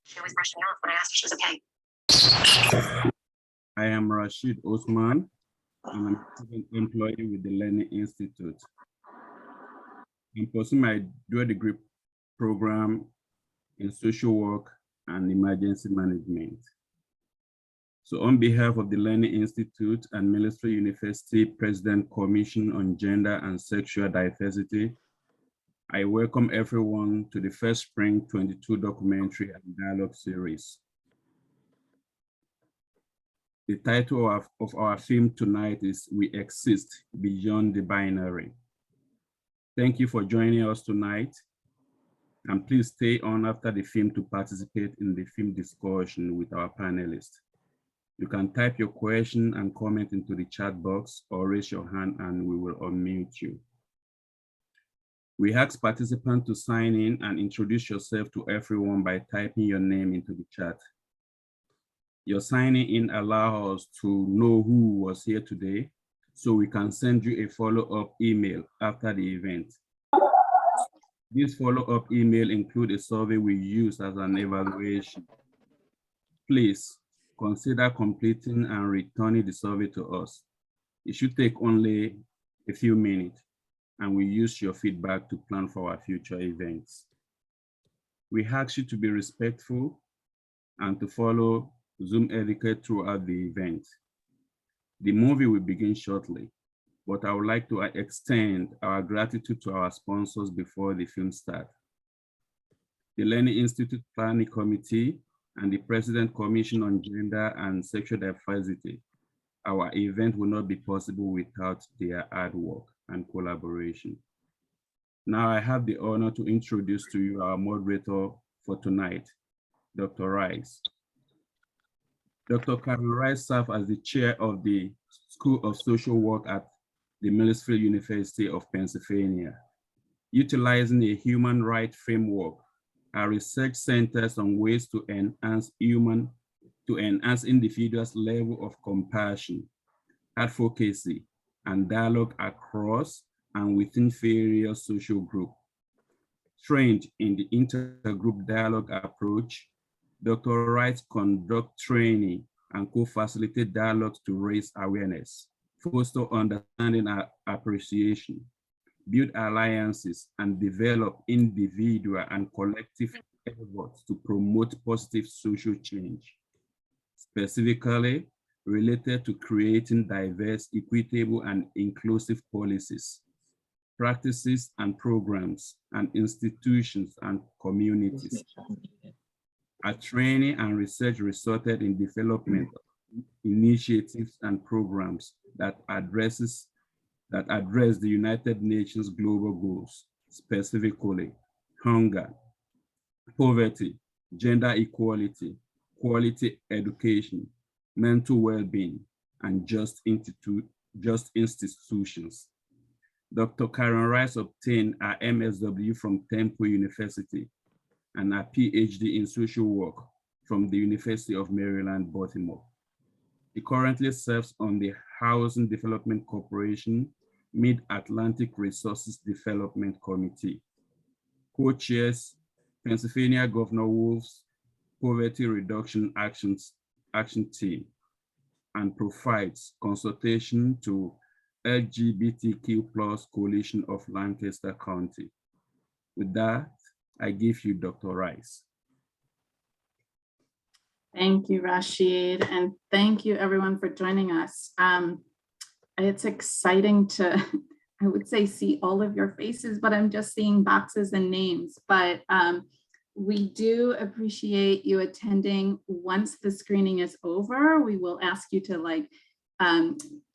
She always brushed me off when I asked if she was okay. I am Rashid Osman, and I'm a student employee with the Learning Institute. I'm pursuing my dual degree program in social work and emergency management. So on behalf of the Learning Institute and Millersville University President Commission on Gender and Sexual Diversity, I welcome everyone to the First Spring 22 documentary and dialogue series. The title of our film tonight is We Exist Beyond the Binary. Thank you for joining us tonight. And please stay on after the film to participate in the film discussion with our panelists. You can type your question and comment into the chat box or raise your hand and we will unmute you. We ask participants to sign in and introduce yourself to everyone by typing your name into the chat. Your signing in allows us to know who was here today, so we can send you a follow-up email after the event. This follow-up email includes a survey we use as an evaluation. Please consider completing and returning the survey to us. It should take only a few minutes, and we use your feedback to plan for our future events. We ask you to be respectful and to follow Zoom etiquette throughout the event. The movie will begin shortly, but I would like to extend our gratitude to our sponsors before the film starts. The Learning Institute Planning Committee and the President Commission on Gender and Sexual Diversity. Our event will not be possible without their hard work and collaboration. Now I have the honor to introduce to you our moderator for tonight, Dr. Rice. Dr. Karen Rice serves as the chair of the School of Social Work at the Millersville University of Pennsylvania. Utilizing a human rights framework, our research centers on ways to enhance individuals' level of compassion, advocacy, and dialogue across and within various social groups. Trained in the intergroup dialogue approach, Dr. Wright conducts training and co-facilitate dialogues to raise awareness, foster understanding and appreciation, build alliances, and develop individual and collective efforts to promote positive social change, specifically related to creating diverse, equitable, and inclusive policies, practices, and programs, and institutions and communities. Our training and research resulted in development of initiatives and programs that address the United Nations global goals, specifically hunger, poverty, gender equality, quality education, mental well-being, and just institutions. Dr. Karen Rice obtained her MSW from Temple University and a PhD in social work from the University of Maryland, Baltimore. He currently serves on the Housing Development Corporation Mid-Atlantic Resources Development Committee, co-chairs Pennsylvania Governor Wolf's Poverty Reduction Action Team, and provides consultation to LGBTQ+ Coalition of Lancaster County. With that, I give you Dr. Rice. Thank you, Rashid, and thank you everyone for joining us. It's exciting to, I would say, see all of your faces, but I'm just seeing boxes and names. But we do appreciate you attending. Once the screening is over, we will ask you to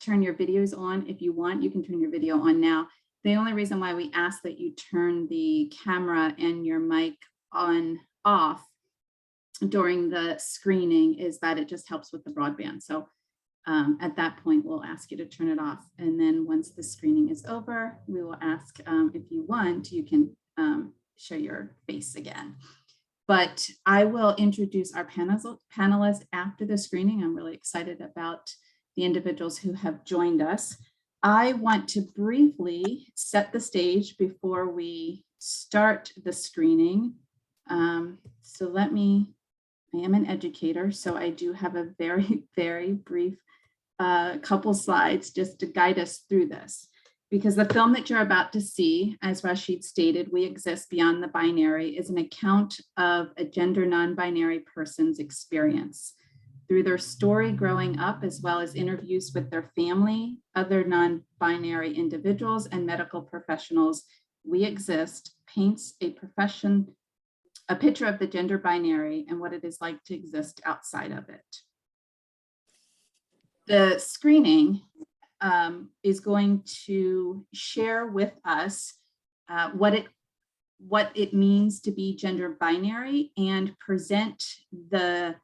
turn your videos on. If you want, you can turn your video on now. The only reason why we ask that you turn the camera and your mic off during the screening is that it just helps with the broadband. So at that point, we'll ask you to turn it off. And then once the screening is over, we will ask if you want, you can show your face again. But I will introduce our panelists after the screening. I'm really excited about the individuals who have joined us. I want to briefly set the stage before we start the screening. So let me I am an educator, so I do have a very, very brief couple slides just to guide us through this. Because the film that you're about to see, as Rashid stated, We Exist Beyond the Binary, is an account of a gender non-binary person's experience. Through their story growing up, as well as interviews with their family, other non-binary individuals, and medical professionals, We Exist paints a picture of the gender binary and what it is like to exist outside of it. The screening is going to share with us what it means to be gender binary and present the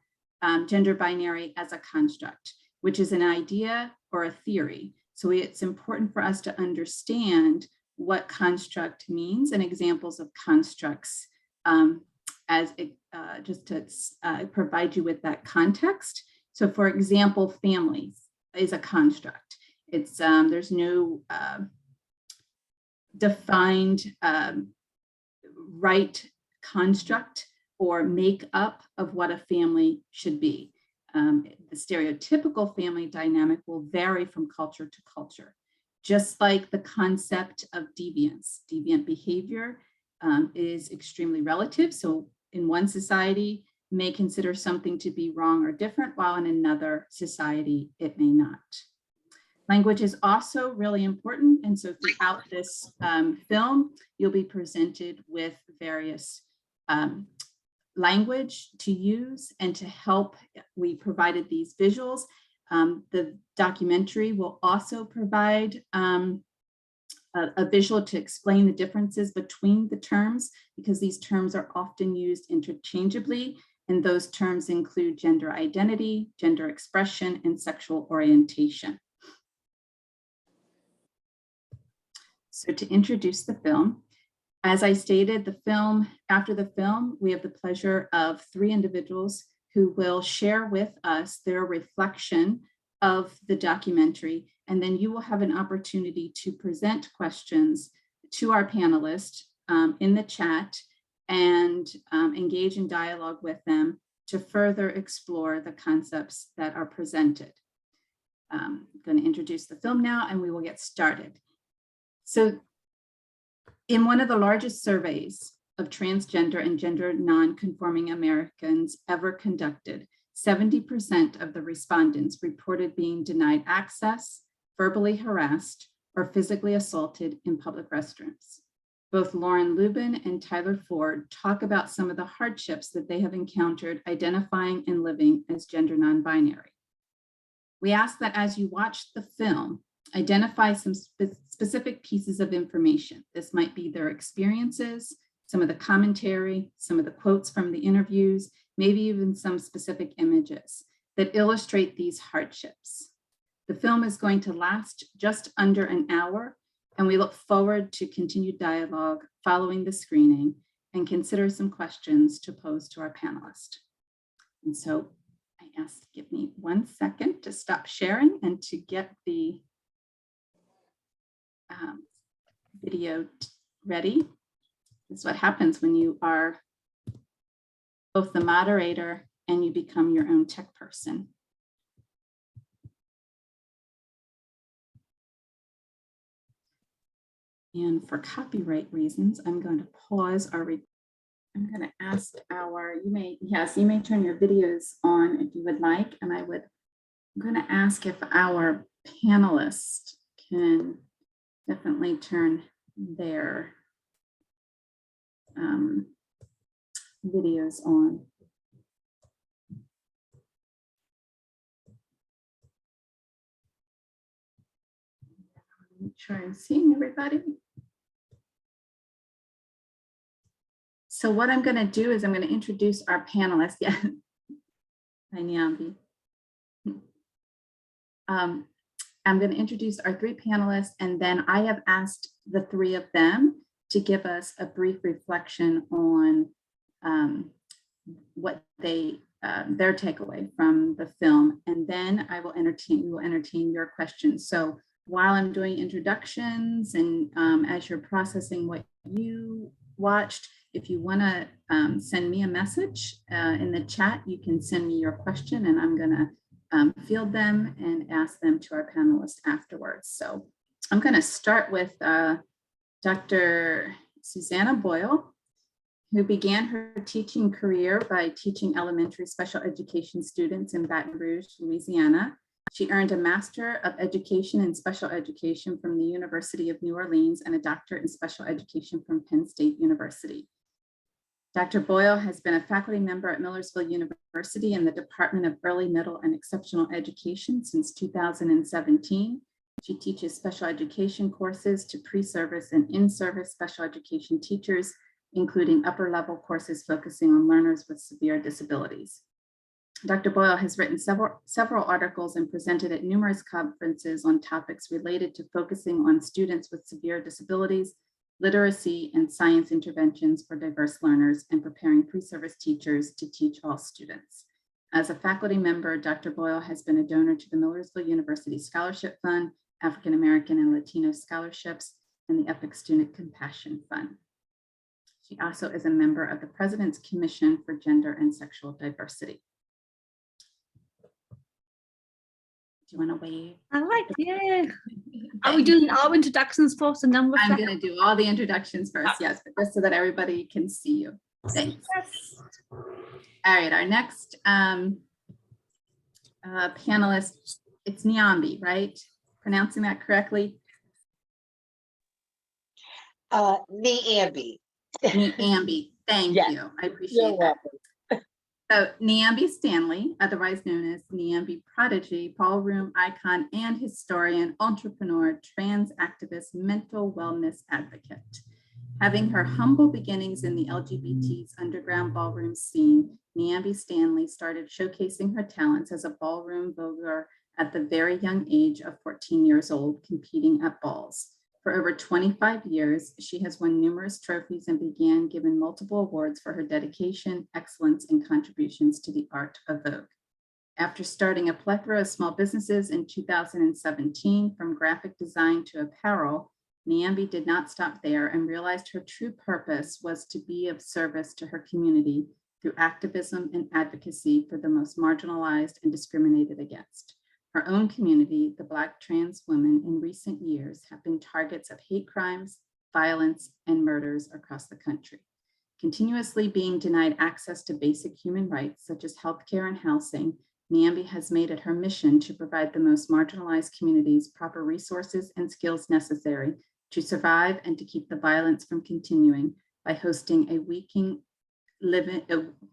gender binary as a construct, which is an idea or a theory. So it's important for us to understand what construct means and examples of constructs just to provide you with that context. So for example, family is a construct. It's there's no defined right construct or makeup of what a family should be. The stereotypical family dynamic will vary from culture to culture, just like the concept of deviance. Deviant behavior is extremely relative. So in one society may consider something to be wrong or different, while in another society it may not. Language is also really important. And so throughout this film, you'll be presented with various language to use and to help. We provided these visuals. The documentary will also provide a visual to explain the differences between the terms, because these terms are often used interchangeably. And those terms include gender identity, gender expression, and sexual orientation. So to introduce the film, as I stated, after the film, we have the pleasure of 3 individuals who will share with us their reflection of the documentary. And then you will have an opportunity to present questions to our panelists in the chat and engage in dialogue with them to further explore the concepts that are presented. I'm going to introduce the film now and we will get started. So in one of the largest surveys of transgender and gender non-conforming Americans ever conducted, 70% of the respondents reported being denied access, verbally harassed, or physically assaulted in public restrooms. Both Lauren Lubin and Tyler Ford talk about some of the hardships that they have encountered identifying and living as gender non-binary. We ask that as you watch the film, identify some specific pieces of information. This might be their experiences, some of the commentary, some of the quotes from the interviews, maybe even some specific images that illustrate these hardships. The film is going to last just under an hour, and we look forward to continued dialogue following the screening and consider some questions to pose to our panelists. And so I ask, give me 1 second to stop sharing and to get the video ready. This is what happens when you are both the moderator and you become your own tech person. And for copyright reasons, I'm going to pause our I'm going to ask you may turn your videos on if you would like, and I'm going to ask if our panelists can definitely turn their videos on. Make sure I'm seeing everybody. So what I'm going to do is I'm going to introduce our panelists. Yeah, hi Niambi. I'm going to introduce our 3 panelists, and then I have asked the 3 of them to give us a brief reflection on what their takeaway from the film, and then we will entertain your questions. So while I'm doing introductions and as you're processing what you watched, If you want to send me a message in the chat, you can send me your question and I'm going to field them and ask them to our panelists afterwards. So I'm going to start with Dr. Susanna Boyle, who began her teaching career by teaching elementary special education students in Baton Rouge, Louisiana. She earned a Master of Education in Special Education from the University of New Orleans and a Doctorate in Special Education from Penn State University. Dr. Boyle has been a faculty member at Millersville University in the Department of Early, Middle, and Exceptional Education since 2017. She teaches special education courses to pre-service and in-service special education teachers, including upper-level courses focusing on learners with severe disabilities. Dr. Boyle has written several articles and presented at numerous conferences on topics related to focusing on students with severe disabilities, literacy, and science interventions for diverse learners, and preparing pre-service teachers to teach all students. As a faculty member, Dr. Boyle has been a donor to the Millersville University Scholarship Fund, African American and Latino scholarships, and the EPIC Student Compassion Fund. She also is a member of the President's Commission for Gender and Sexual Diversity. Do you want to wave? I like, yeah. Are we doing our introductions first and then I'm going to do all the introductions first, yes, but just so that everybody can see you. Thanks. Yes. All right, our next panelist, it's Niambi, right? Pronouncing that correctly? Niambi. Niambi, thank Yes. you. I appreciate that. So Niambi Stanley, otherwise known as Niambi Prodigy, ballroom icon and historian, entrepreneur, trans activist, mental wellness advocate. Having her humble beginnings in the LGBT's underground ballroom scene, Niambi Stanley started showcasing her talents as a ballroom voguer at the very young age of 14 years old, competing at balls. For over 25 years, she has won numerous trophies and began given multiple awards for her dedication, excellence, and contributions to the art of Vogue. After starting a plethora of small businesses in 2017, from graphic design to apparel, Niambi did not stop there and realized her true purpose was to be of service to her community through activism and advocacy for the most marginalized and discriminated against. Her own community, the Black trans women, in recent years have been targets of hate crimes, violence, and murders across the country. Continuously being denied access to basic human rights, such as healthcare and housing, Niambi has made it her mission to provide the most marginalized communities proper resources and skills necessary to survive and to keep the violence from continuing by hosting a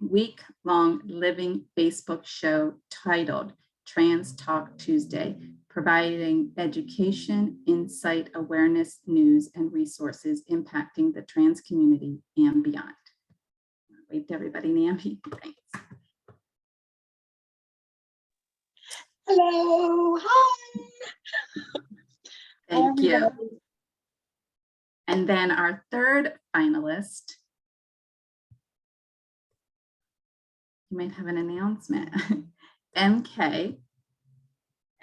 week-long living Facebook show titled Trans Talk Tuesday, providing education, insight, awareness, news, and resources impacting the trans community and beyond. Wave to everybody, Niambi. Thanks. Hello, hi. Thank you. And then our third finalist, you might have an announcement. MK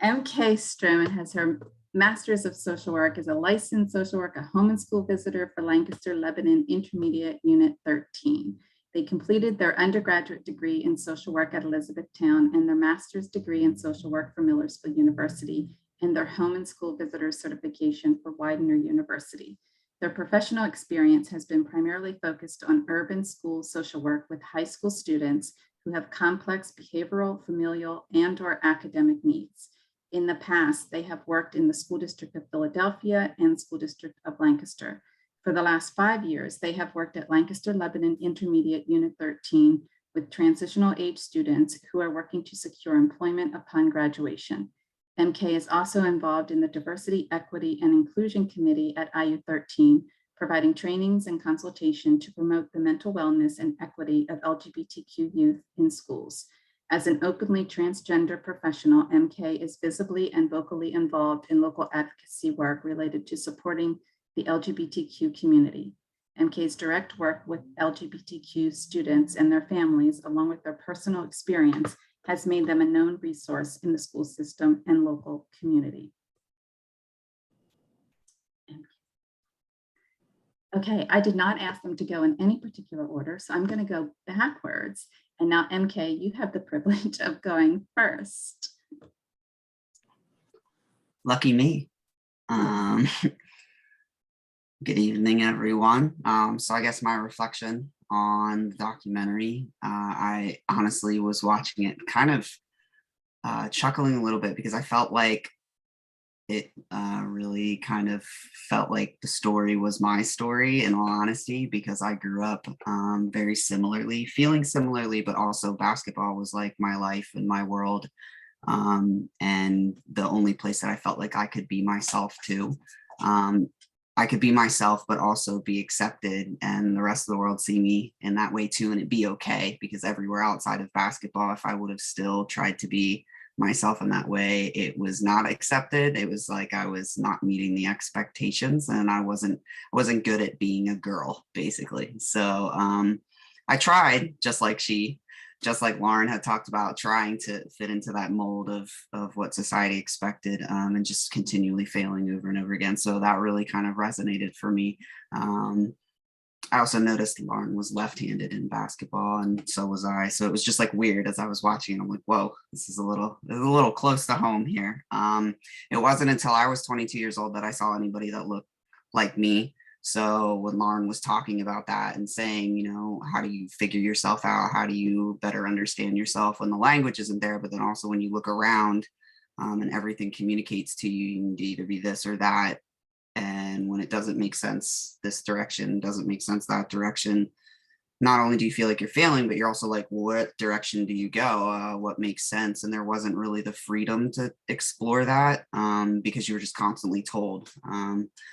Stroman has her Master's of Social Work, is a licensed social work, a home and school visitor for Lancaster, Lebanon Intermediate Unit 13. They completed their undergraduate degree in social work at Elizabethtown and their master's degree in social work from Millersville University and their home and school visitor certification for Widener University. Their professional experience has been primarily focused on urban school social work with high school students who have complex behavioral, familial, and/or academic needs. In the past, they have worked in the School District of Philadelphia and School District of Lancaster. For the last 5 years, they have worked at Lancaster Lebanon Intermediate Unit 13 with transitional age students who are working to secure employment upon graduation. MK is also involved in the Diversity, Equity, and Inclusion Committee at IU 13, providing trainings and consultation to promote the mental wellness and equity of LGBTQ youth in schools. As an openly transgender professional, MK is visibly and vocally involved in local advocacy work related to supporting the LGBTQ community. MK's direct work with LGBTQ students and their families, along with their personal experience, has made them a known resource in the school system and local community. Okay, I did not ask them to go in any particular order, so I'm going to go backwards. And now, MK, you have the privilege of going first. Lucky me. Good evening, everyone. So I guess my reflection on the documentary, I honestly was watching it kind of chuckling a little bit because I felt like it really kind of felt like the story was my story, in all honesty, because I grew up very similarly, feeling similarly, but also basketball was like my life and my world. And the only place that I felt like I could be myself too. I could be myself, but also be accepted, and the rest of the world see me in that way too, and it'd be okay, because everywhere outside of basketball, if I would have still tried to be myself in that way, it was not accepted. It was like I was not meeting the expectations, and I wasn't good at being a girl, basically. So I tried, just like Lauren had talked about, trying to fit into that mold of what society expected, and just continually failing over and over again. So that really kind of resonated for me. I also noticed Lauren was left-handed in basketball, and so was I. So it was just like weird as I was watching. I'm like, whoa, this is a little close to home here. It wasn't until I was 22 years old that I saw anybody that looked like me. So when Lauren was talking about that and saying, you know, how do you figure yourself out? How do you better understand yourself when the language isn't there? But then also when you look around and everything communicates to you, you need to either be this or that. And when it doesn't make sense, this direction doesn't make sense, that direction, not only do you feel like you're failing, but you're also like, what direction do you go? What makes sense? And there wasn't really the freedom to explore that because you were just constantly told.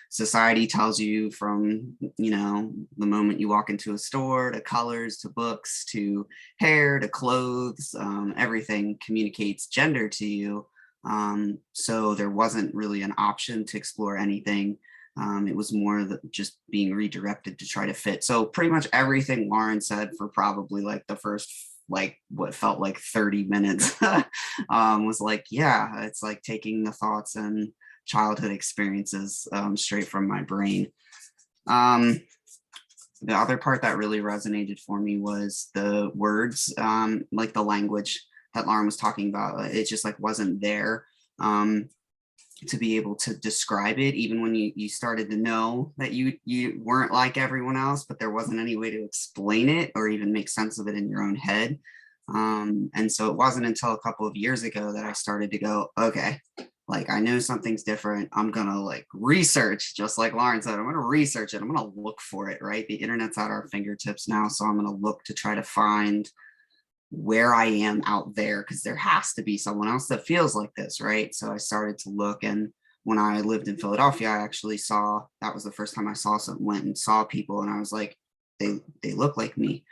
Society tells you from, you know, the moment you walk into a store, to colors, to books, to hair, to clothes, everything communicates gender to you. So there wasn't really an option to explore anything. It was more just being redirected to try to fit. So pretty much everything Lauren said for probably like the first, like what felt like 30 minutes was like, yeah, it's like taking the thoughts and childhood experiences straight from my brain. The other part that really resonated for me was the words, like the language that Lauren was talking about. It just like wasn't there. To be able to describe it, even when you started to know that you weren't like everyone else, but there wasn't any way to explain it or even make sense of it in your own head. And so it wasn't until a couple of years ago that I started to go, okay, like I know something's different. I'm gonna like research, just like Lauren said, I'm gonna research it. I'm gonna look for it, right? The internet's at our fingertips now. So I'm gonna look to try to find where I am out there, because there has to be someone else that feels like this, right? So I started to look, and when I lived in Philadelphia, I actually saw, that was the first time I saw some, went and saw people, and I was like, they look like me.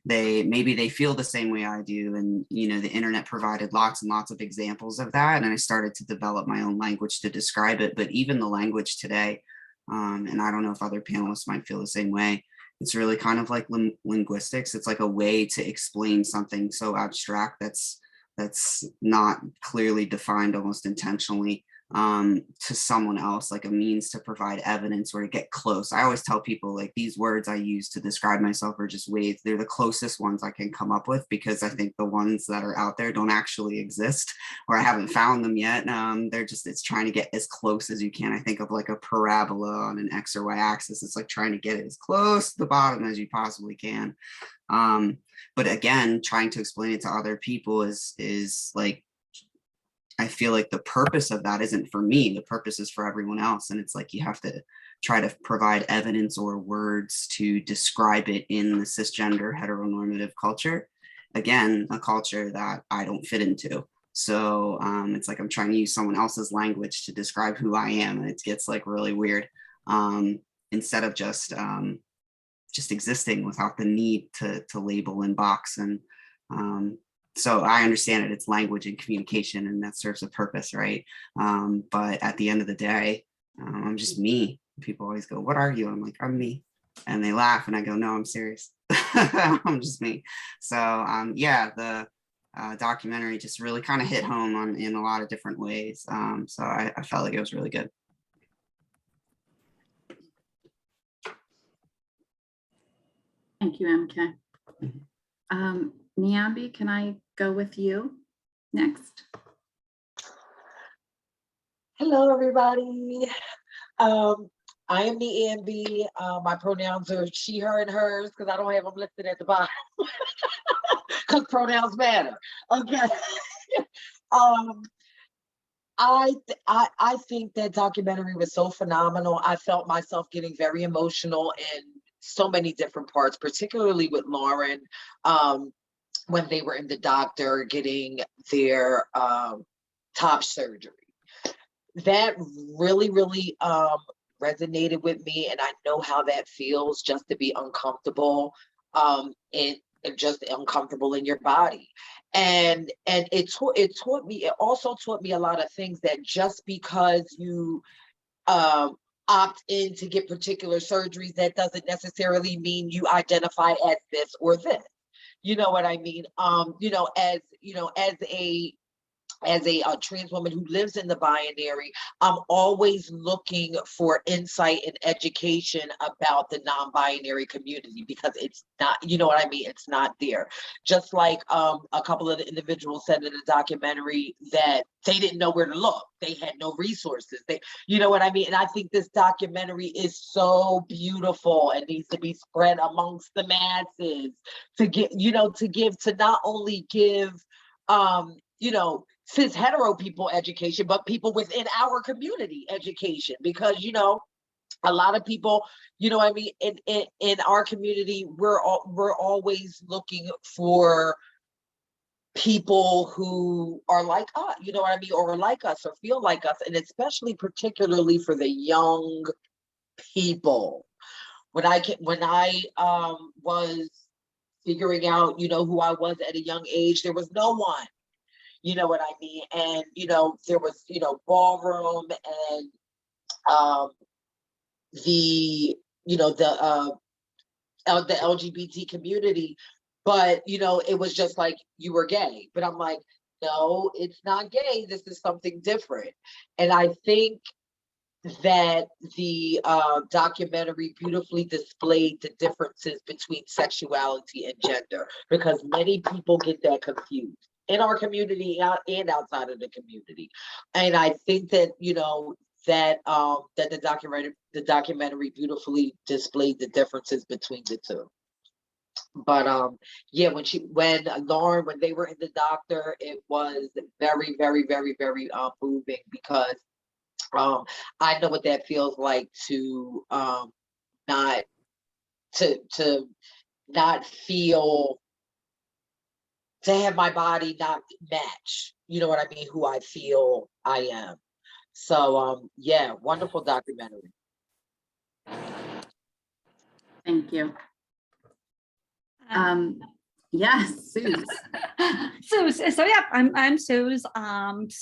Maybe they feel the same way I do, and you know, the internet provided lots and lots of examples of that, and I started to develop my own language to describe it. But even the language today, and I don't know if other panelists might feel the same way, it's really kind of like linguistics. It's like a way to explain something so abstract that's not clearly defined, almost intentionally, to someone else, like a means to provide evidence or to get close. I always tell people, like, these words I use to describe myself are just ways, they're the closest ones I can come up with, because I think the ones that are out there don't actually exist, or I haven't found them yet. It's trying to get as close as you can. I think of like a parabola on an X or Y axis. It's like trying to get it as close to the bottom as you possibly can. But again, trying to explain it to other people is like, I feel like the purpose of that isn't for me. The purpose is for everyone else. And it's like, you have to try to provide evidence or words to describe it in the cisgender heteronormative culture. Again, a culture that I don't fit into. So it's like I'm trying to use someone else's language to describe who I am. And it gets like really weird, instead of just existing without the need to label and box. And so I understand it, it's language and communication, and that serves a purpose, right? But at the end of the day, I'm just me. People always go, what are you? I'm like, I'm me. And they laugh, and I go, no, I'm serious. I'm just me. So yeah, the documentary just really kind of hit home in a lot of different ways. So I felt like it was really good. Thank you, MK. Niambi, can I go with you next? Hello, everybody. I am Niambi. My pronouns are she, her, and hers because I don't have them listed at the bottom because pronouns matter. Okay. I think that documentary was so phenomenal. I felt myself getting very emotional in so many different parts, particularly with Lauren, when they were in the doctor getting their top surgery. That really, really resonated with me, and I know how that feels, just to be uncomfortable and just uncomfortable in your body. And it also taught me a lot of things, that just because you opt in to get particular surgeries, that doesn't necessarily mean you identify as this or this. You know what I mean? As a trans woman who lives in the binary, I'm always looking for insight and education about the non-binary community, because it's not, you know what I mean? It's not there. Just like a couple of the individuals said in the documentary that they didn't know where to look. They had no resources. You know what I mean? And I think this documentary is so beautiful and needs to be spread amongst the masses to not only give, cis hetero people education, but people within our community education, because a lot of people, in our community, we're always looking for people who are like us, or like us, or feel like us, and especially particularly for the young people. When I was figuring out, who I was at a young age, there was no one. You know what I mean? And, there was, ballroom and the LGBT community, but, it was just like, you were gay. But I'm like, no, it's not gay. This is something different. And I think that the documentary beautifully displayed the differences between sexuality and gender, because many people get that confused in our community and outside of the community. And I think that that the documentary beautifully displayed the differences between the two. But yeah, when they were in the doctor, it was very, very, very, very moving, because I know what that feels like to not feel, to have my body not match, you know what I mean, who I feel I am. So yeah, wonderful documentary. Thank you. Yes, Suze. Suze, so yeah, I'm Suze. And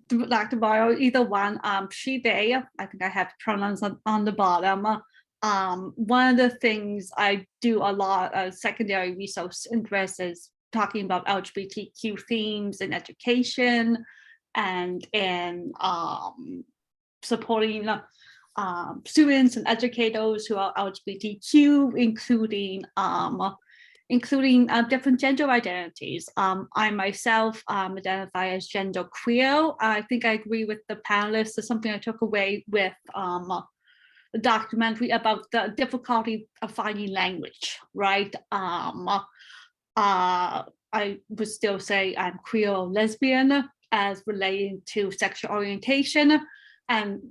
Dr. Boyle, either one, she, they, I think I have pronouns on the bottom. One of the things I do a lot of secondary resource interest is talking about LGBTQ themes in education and in supporting students and educators who are LGBTQ, including different gender identities. I myself identify as genderqueer. I think I agree with the panelists. There's something I took away with the documentary about the difficulty of finding language, right? I would still say I'm queer or lesbian as relating to sexual orientation, and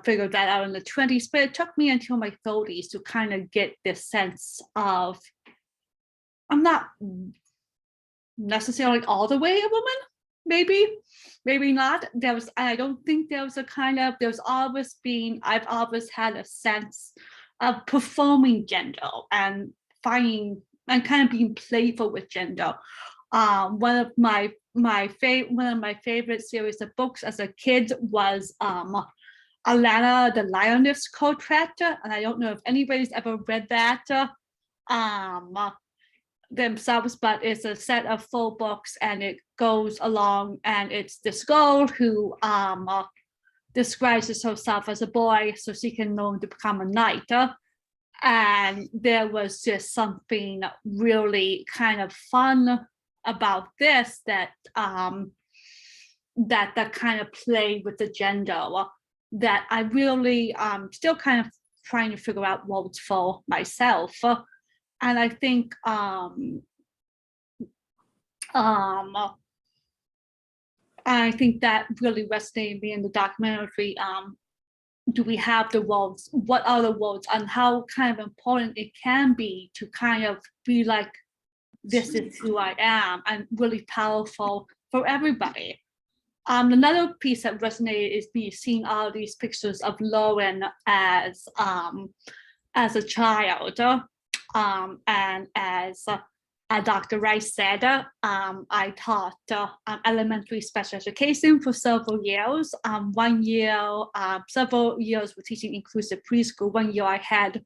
figured that out in the 20s, but it took me until my 30s to kind of get this sense of I'm not necessarily all the way a woman, maybe not. I don't think I've always had a sense of performing gender and finding and kind of being playful with gender. One of my favorite series of books as a kid was Alana the Lioness Portrait, and I don't know if anybody's ever read that themselves, but it's a set of 4 books, and it goes along, and it's this girl who describes herself as a boy so she can learn to become a knight, And there was just something really kind of fun about this that that kind of played with the gender that I really still kind of trying to figure out roles for myself. And I think that really resonated me in the documentary. Do we have the roles? What are the roles, and how kind of important it can be to kind of be like, this is who I am, and really powerful for everybody. Another piece that resonated is me seeing all these pictures of Lauren as a child, and as Dr. Rice said, I taught elementary special education for several years. 1 year, several years with teaching inclusive preschool. 1 year I had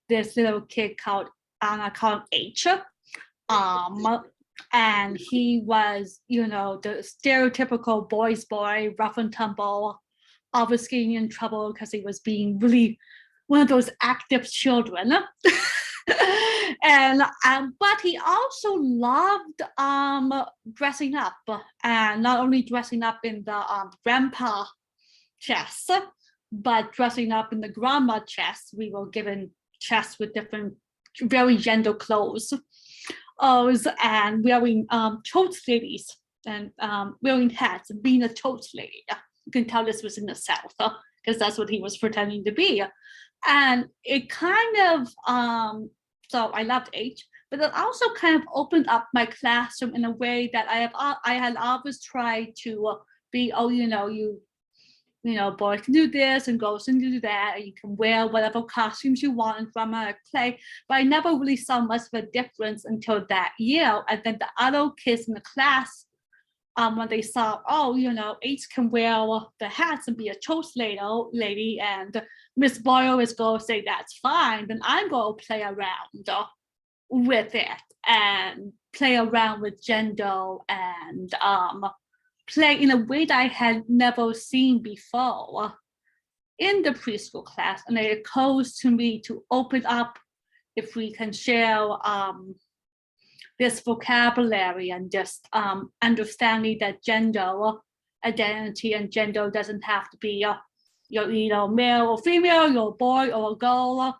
this little kid called H. And he was, you know, the stereotypical boy's boy, rough and tumble, always getting in trouble because he was being really one of those active children. And but he also loved dressing up, and not only dressing up in the grandpa chests, but dressing up in the grandma chests. We were given chests with different very gender clothes. And wearing tote ladies and wearing hats and being a tote lady. You can tell this was in the South because that's what he was pretending to be. And it kind of, so I loved H, but it also kind of opened up my classroom in a way that I had always tried to be, oh, you know, boys can do this and girls can do that, and you can wear whatever costumes you want in dramatic play. But I never really saw much of a difference until that year. And then the other kids in the class, when they saw, oh, you know, H can wear the hats and be a toast lady, and Miss Boyle is going to say that's fine, then I'm going to play around with it and play around with gender and play in a way that I had never seen before in the preschool class. And it occurs to me to open up, if we can share this vocabulary and just understanding that gender identity and gender doesn't have to be you're, you know, male or female, you're a boy or a girl,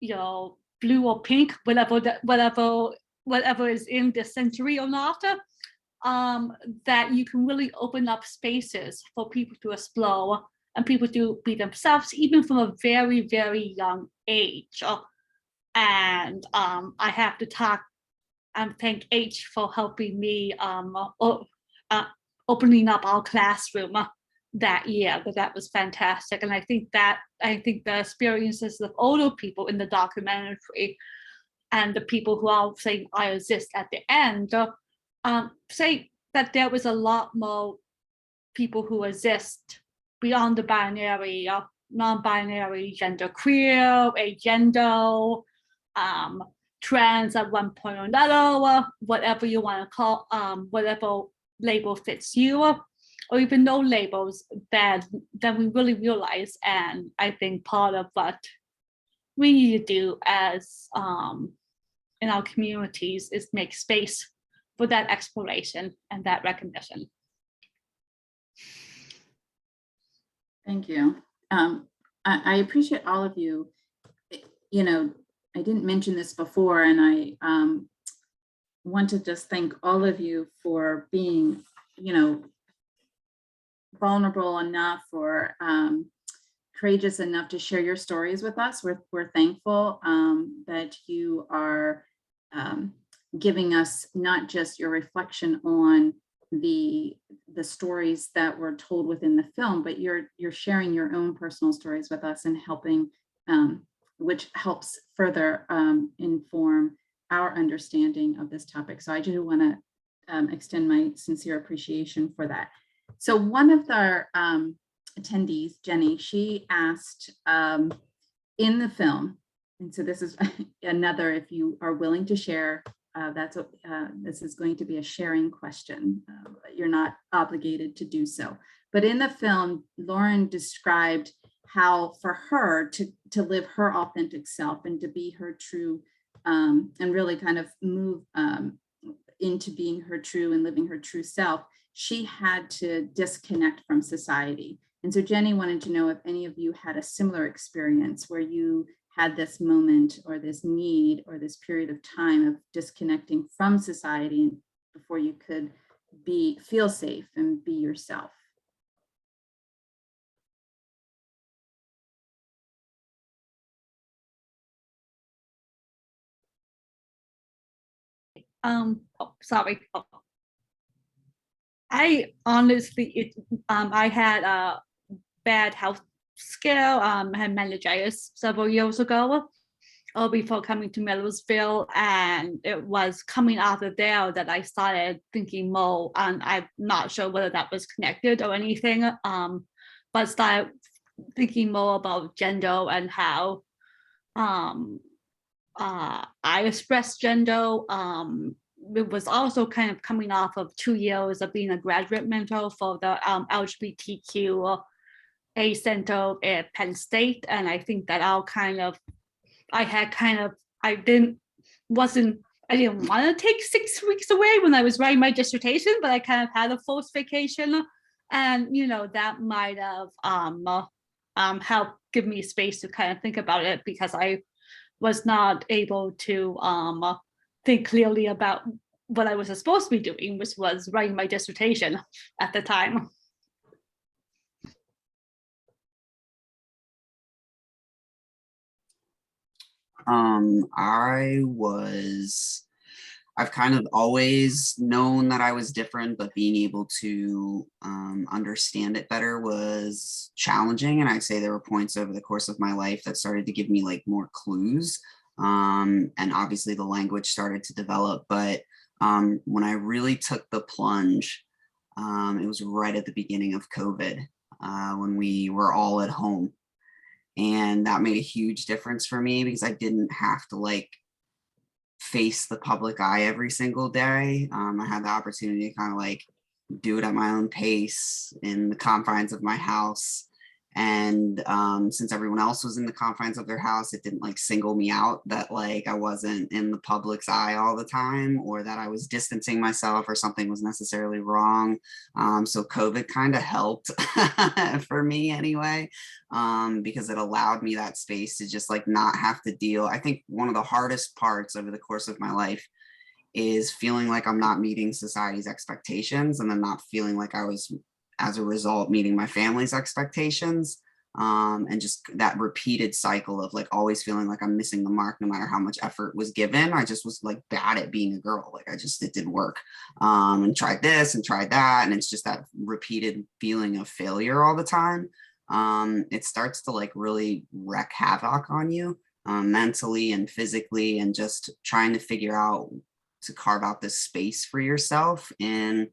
you're blue or pink, whatever is in this century or not. That you can really open up spaces for people to explore and people to be themselves, even from a very, very young age. And I have to thank H for helping me opening up our classroom that year, but that was fantastic. And I think the experiences of older people in the documentary and the people who are saying I exist at the end, say that there was a lot more people who exist beyond the binary, non-binary, gender queer, agender, trans at one point or another, whatever you want to call, whatever label fits you, or even no labels, then we really realize, and I think part of what we need to do as in our communities is make space for that exploration and that recognition. Thank you. I appreciate all of you. You know, I didn't mention this before, and I want to just thank all of you for being, you know, vulnerable enough or courageous enough to share your stories with us. We're thankful that you are giving us not just your reflection on the stories that were told within the film, but you're sharing your own personal stories with us and helping, which helps further inform our understanding of this topic. So I do want to extend my sincere appreciation for that. So one of our attendees, Jenny, she asked in the film, and so this is another, if you are willing to share, this is going to be a sharing question. You're not obligated to do so. But in the film, Lauren described how for her to live her authentic self and to be her true, and really kind of move into being her true and living her true self, she had to disconnect from society. And so Jenny wanted to know if any of you had a similar experience where you had this moment or this need or this period of time of disconnecting from society before you could feel safe and be yourself. Sorry. I honestly, I had a bad health scare. I had meningitis several years ago, before coming to Millersville, and it was coming out of there that I started thinking more, and I'm not sure whether that was connected or anything, but started thinking more about gender and how I express gender. It was also kind of coming off of 2 years of being a graduate mentor for the LGBTQ A Center at Penn State. And I think that I didn't want to take 6 weeks away when I was writing my dissertation, but I kind of had a forced vacation. And, that might have helped give me space to kind of think about it, because I was not able to think clearly about what I was supposed to be doing, which was writing my dissertation at the time. I've kind of always known that I was different, but being able to understand it better was challenging. And I'd say there were points over the course of my life that started to give me like more clues. And obviously the language started to develop. But when I really took the plunge, it was right at the beginning of COVID, when we were all at home. And that made a huge difference for me because I didn't have to like face the public eye every single day. I had the opportunity to kind of like do it at my own pace in the confines of my house. And since everyone else was in the confines of their house, it didn't like single me out that like I wasn't in the public's eye all the time, or that I was distancing myself or something was necessarily wrong. So COVID kind of helped for me anyway, because it allowed me that space to just like not have to deal. I think one of the hardest parts over the course of my life is feeling like I'm not meeting society's expectations, and then not feeling like I was, as a result, meeting my family's expectations, and just that repeated cycle of like always feeling like I'm missing the mark no matter how much effort was given. I just was like bad at being a girl. Like it didn't work, and tried this and tried that. And it's just that repeated feeling of failure all the time. It starts to like really wreak havoc on you, mentally and physically, and just trying to figure out to carve out this space for yourself in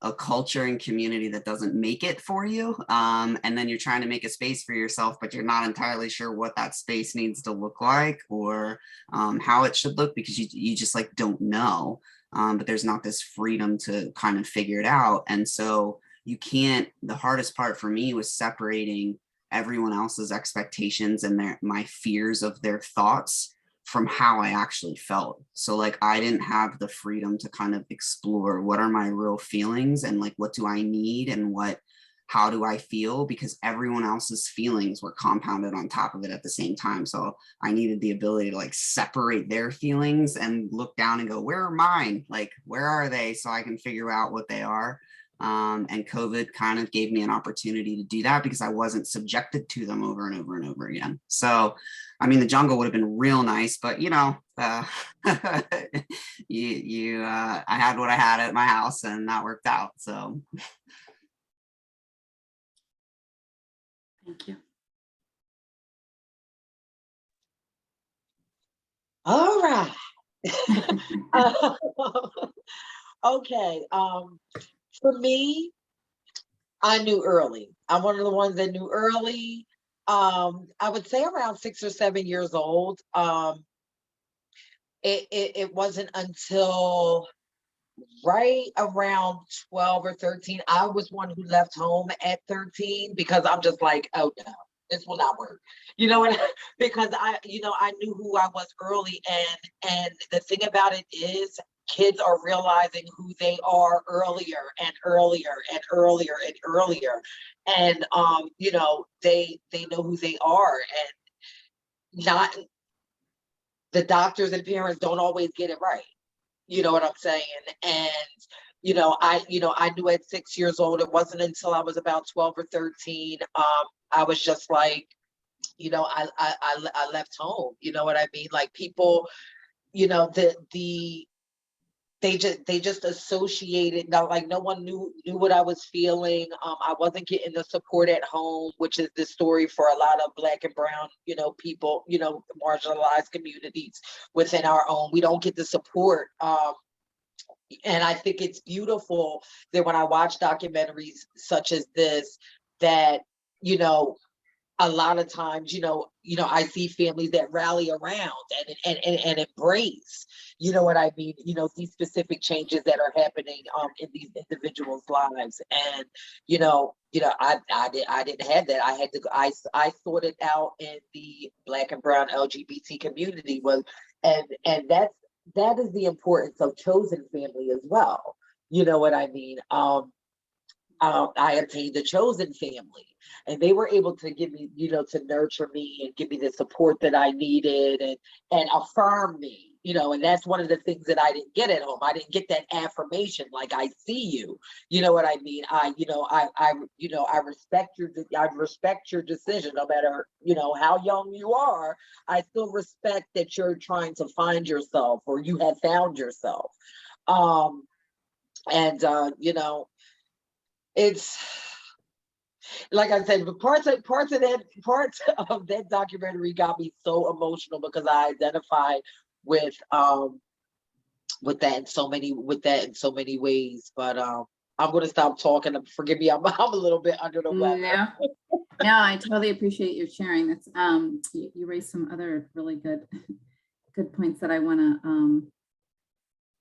a culture and community that doesn't make it for you. And then you're trying to make a space for yourself, but you're not entirely sure what that space needs to look like, or how it should look, because you just like don't know. But there's not this freedom to kind of figure it out. And so the hardest part for me was separating everyone else's expectations and my fears of their thoughts from how I actually felt. So like I didn't have the freedom to kind of explore what are my real feelings and like what do I need and how do I feel, because everyone else's feelings were compounded on top of it at the same time. So I needed the ability to like separate their feelings and look down and go, where are mine? Like, where are they? So I can figure out what they are. And COVID kind of gave me an opportunity to do that because I wasn't subjected to them over and over and over again. So, I mean, the jungle would have been real nice, but I had what I had at my house and that worked out. So. Thank you. All right. Okay. For me, I knew early. I'm one of the ones that knew early. I would say around 6 or 7 years old. It wasn't until right around 12 or 13. I was one who left home at 13 because I'm just like, oh no, this will not work. You know what? Because I knew who I was early, and the thing about it is kids are realizing who they are earlier and earlier and earlier and earlier. And they know who they are, and not the doctors and parents don't always get it right. You know what I'm saying? And I knew at 6 years old. It wasn't until I was about 12 or 13. I was just like, I left home. You know what I mean? Like people, they just associated. Now, like no one knew what I was feeling. I wasn't getting the support at home, which is the story for a lot of Black and brown, people, marginalized communities within our own. We don't get the support. And I think it's beautiful that when I watch documentaries such as this, that, a lot of times, I see families that rally around and embrace, you know what I mean? These specific changes that are happening in these individuals' lives. And, I didn't have that. I had to, I sorted out in the Black and brown LGBT community and that is the importance of chosen family as well. You know what I mean? I obtained a chosen family, and they were able to give me, to nurture me and give me the support that I needed and affirm me, and that's one of the things that I didn't get at home. I didn't get that affirmation, like, I see you, you know what I mean? I respect your decision, no matter, how young you are. I still respect that you're trying to find yourself, or you have found yourself. It's like I said, but parts of that documentary got me so emotional because I identified with that in so many ways. But I'm gonna stop talking. Forgive me, I'm a little bit under the weather. No, I totally appreciate you sharing. That's you raised some other really good points that I would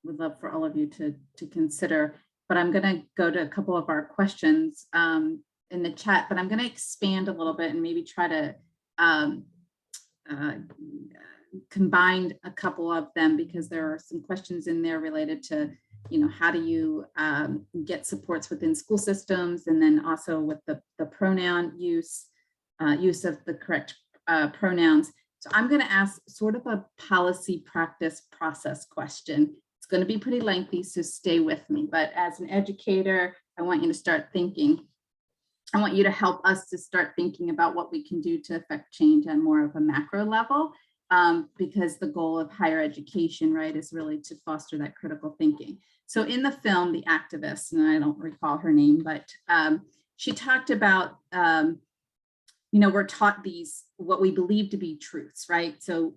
love for all of you to consider. But I'm going to go to a couple of our questions in the chat, but I'm going to expand a little bit and maybe try to combine a couple of them, because there are some questions in there related to, how do you get supports within school systems, and then also with the pronoun use of the correct pronouns. So I'm going to ask sort of a policy practice process question. It's going to be pretty lengthy, so stay with me. But as an educator, I want you to start thinking. I want you to help us to start thinking about what we can do to affect change on more of a macro level, because the goal of higher education, right, is really to foster that critical thinking. So in the film, the activist, and I don't recall her name, but she talked about, we're taught these, what we believe to be truths, right? So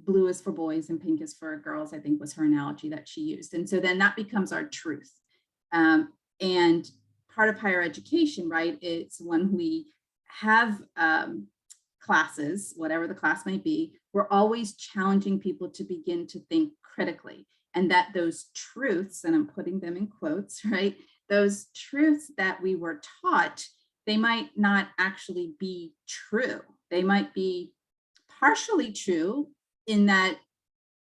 blue is for boys and pink is for girls, I think was her analogy that she used. And so then that becomes our truth. And part of higher education, right, it's when we have classes, whatever the class may be, we're always challenging people to begin to think critically, and that those truths, and I'm putting them in quotes, right, those truths that we were taught, they might not actually be true. They might be partially true, in that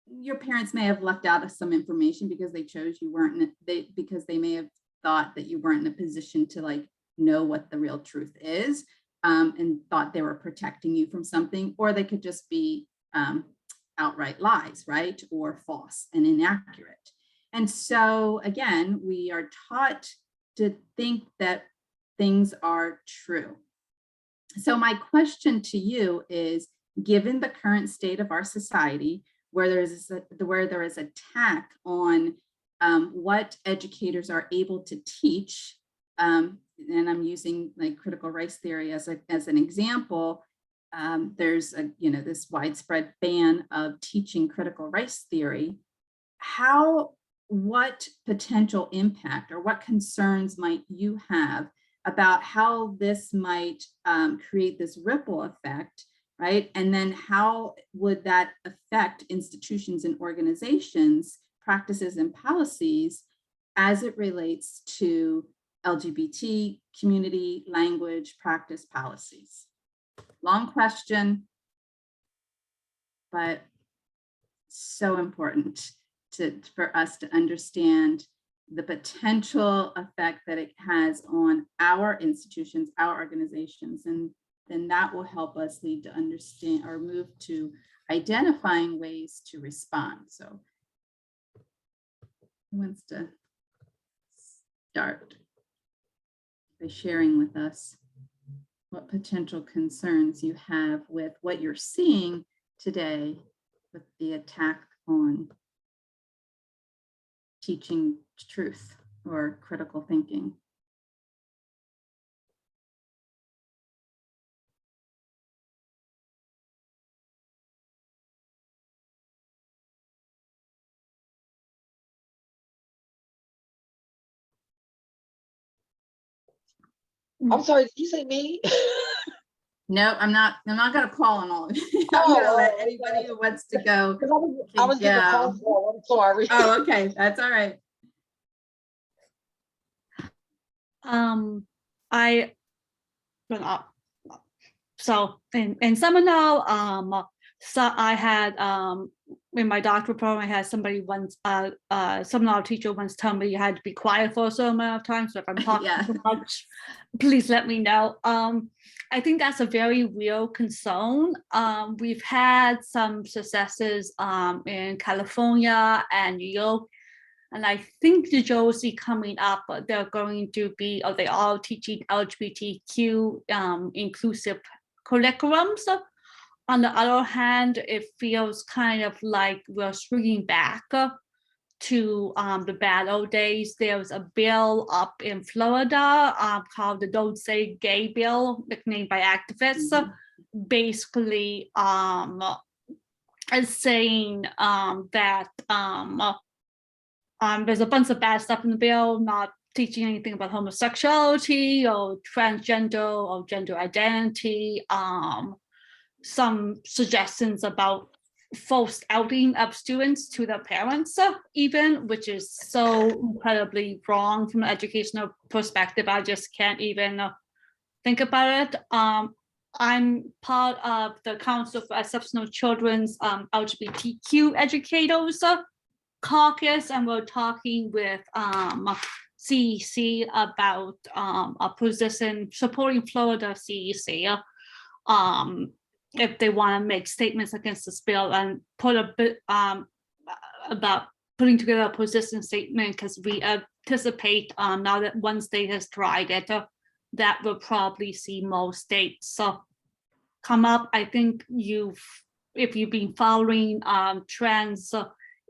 your parents may have left out some information because they chose you weren't, because they may have thought that you weren't in a position to know what the real truth is, and thought they were protecting you from something, or they could just be outright lies, right, or false and inaccurate. And so again, we are taught to think that things are true. So my question to you is, given the current state of our society, where there is attack on what educators are able to teach, and I'm using critical race theory as an example, there's this widespread ban of teaching critical race theory. What potential impact or what concerns might you have about how this might create this ripple effect, right? And then how would that affect institutions and organizations, practices and policies as it relates to LGBT community, language, practice, policies? long question, but so important for us to understand the potential effect that it has on our institutions, our organizations, and then that will help us lead to understand or move to identifying ways to respond. So who wants to start by sharing with us what potential concerns you have with what you're seeing today with the attack on teaching truth or critical thinking? I'm sorry, did you say me? No, I'm not gonna call on all of you. I'm gonna let anybody who wants to go. I was in the call for, I'm sorry. Oh, okay, that's all right. I so in Seminole, so I had in my doctoral program, I had somebody once Seminole teacher once tell me you had to be quiet for a certain amount of time. So if I'm talking too much, please let me know. I think that's a very real concern. We've had some successes in California and New York. And I think New Jersey coming up, they're going to be, or they are teaching LGBTQ inclusive curriculums. On the other hand, it feels kind of like we're swinging back to the bad old days. There's a bill up in Florida called the Don't Say Gay bill, nicknamed by activists, basically is saying that there's a bunch of bad stuff in the bill, not teaching anything about homosexuality or transgender or gender identity. Some suggestions about false outing of students to their parents, even, which is so incredibly wrong from an educational perspective. I just can't even think about it. I'm part of the Council for Exceptional Children's LGBTQ Educators Caucus, and we're talking with CEC about a position supporting Florida CEC if they want to make statements against this bill and put a bit about putting together a position statement, because we anticipate now that one state has tried it, that will probably see more states come up. I think if you've been following trans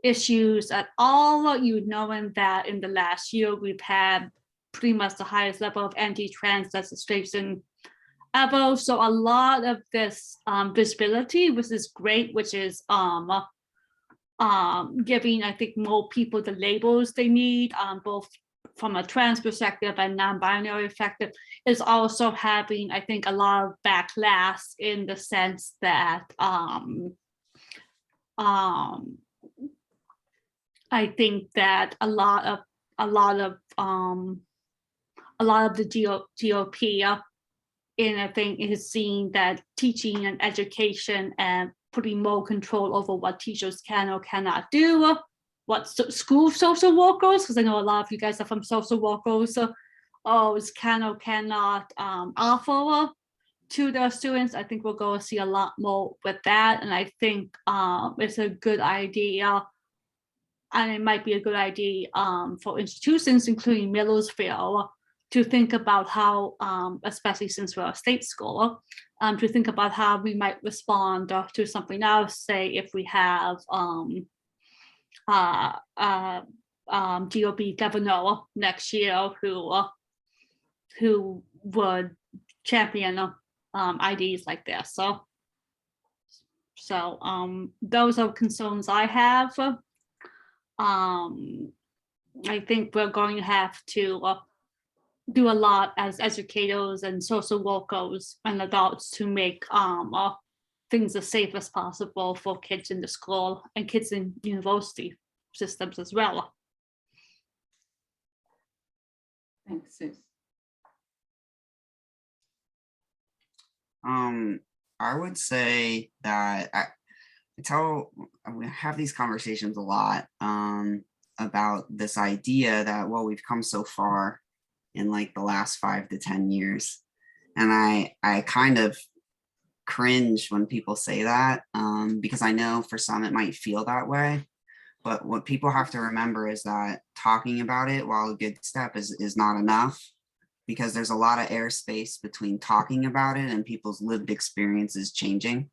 issues at all, you knowing that in the last year we've had pretty much the highest level of anti-trans legislation ever. So a lot of this visibility, which is great, which is giving, I think, more people the labels they need, both from a trans perspective and non-binary perspective, is also having, I think, a lot of backlash in the sense that I think that a lot of the GOP and I think is seeing that teaching and education and putting more control over what teachers can or cannot do, what school social workers, because I know a lot of you guys are from social workers, can or cannot offer to their students. I think we're going to see a lot more with that, and I think it's a good idea, and it might be a good idea for institutions, including Millersville, to think about how, especially since we're a state school, to think about how we might respond to something else. Say if we have GOP governor next year who would champion ideas like this. So those are concerns I have. I think we're going to have to do a lot as educators and social workers and adults to make things as safe as possible for kids in the school and kids in university systems as well. Thanks, Suze. I would say that we have these conversations a lot about this idea that, well, we've come so far in like the last 5 to 10 years. And I kind of cringe when people say that because I know for some it might feel that way. But what people have to remember is that talking about it, while a good step, is not enough, because there's a lot of airspace between talking about it and people's lived experiences changing.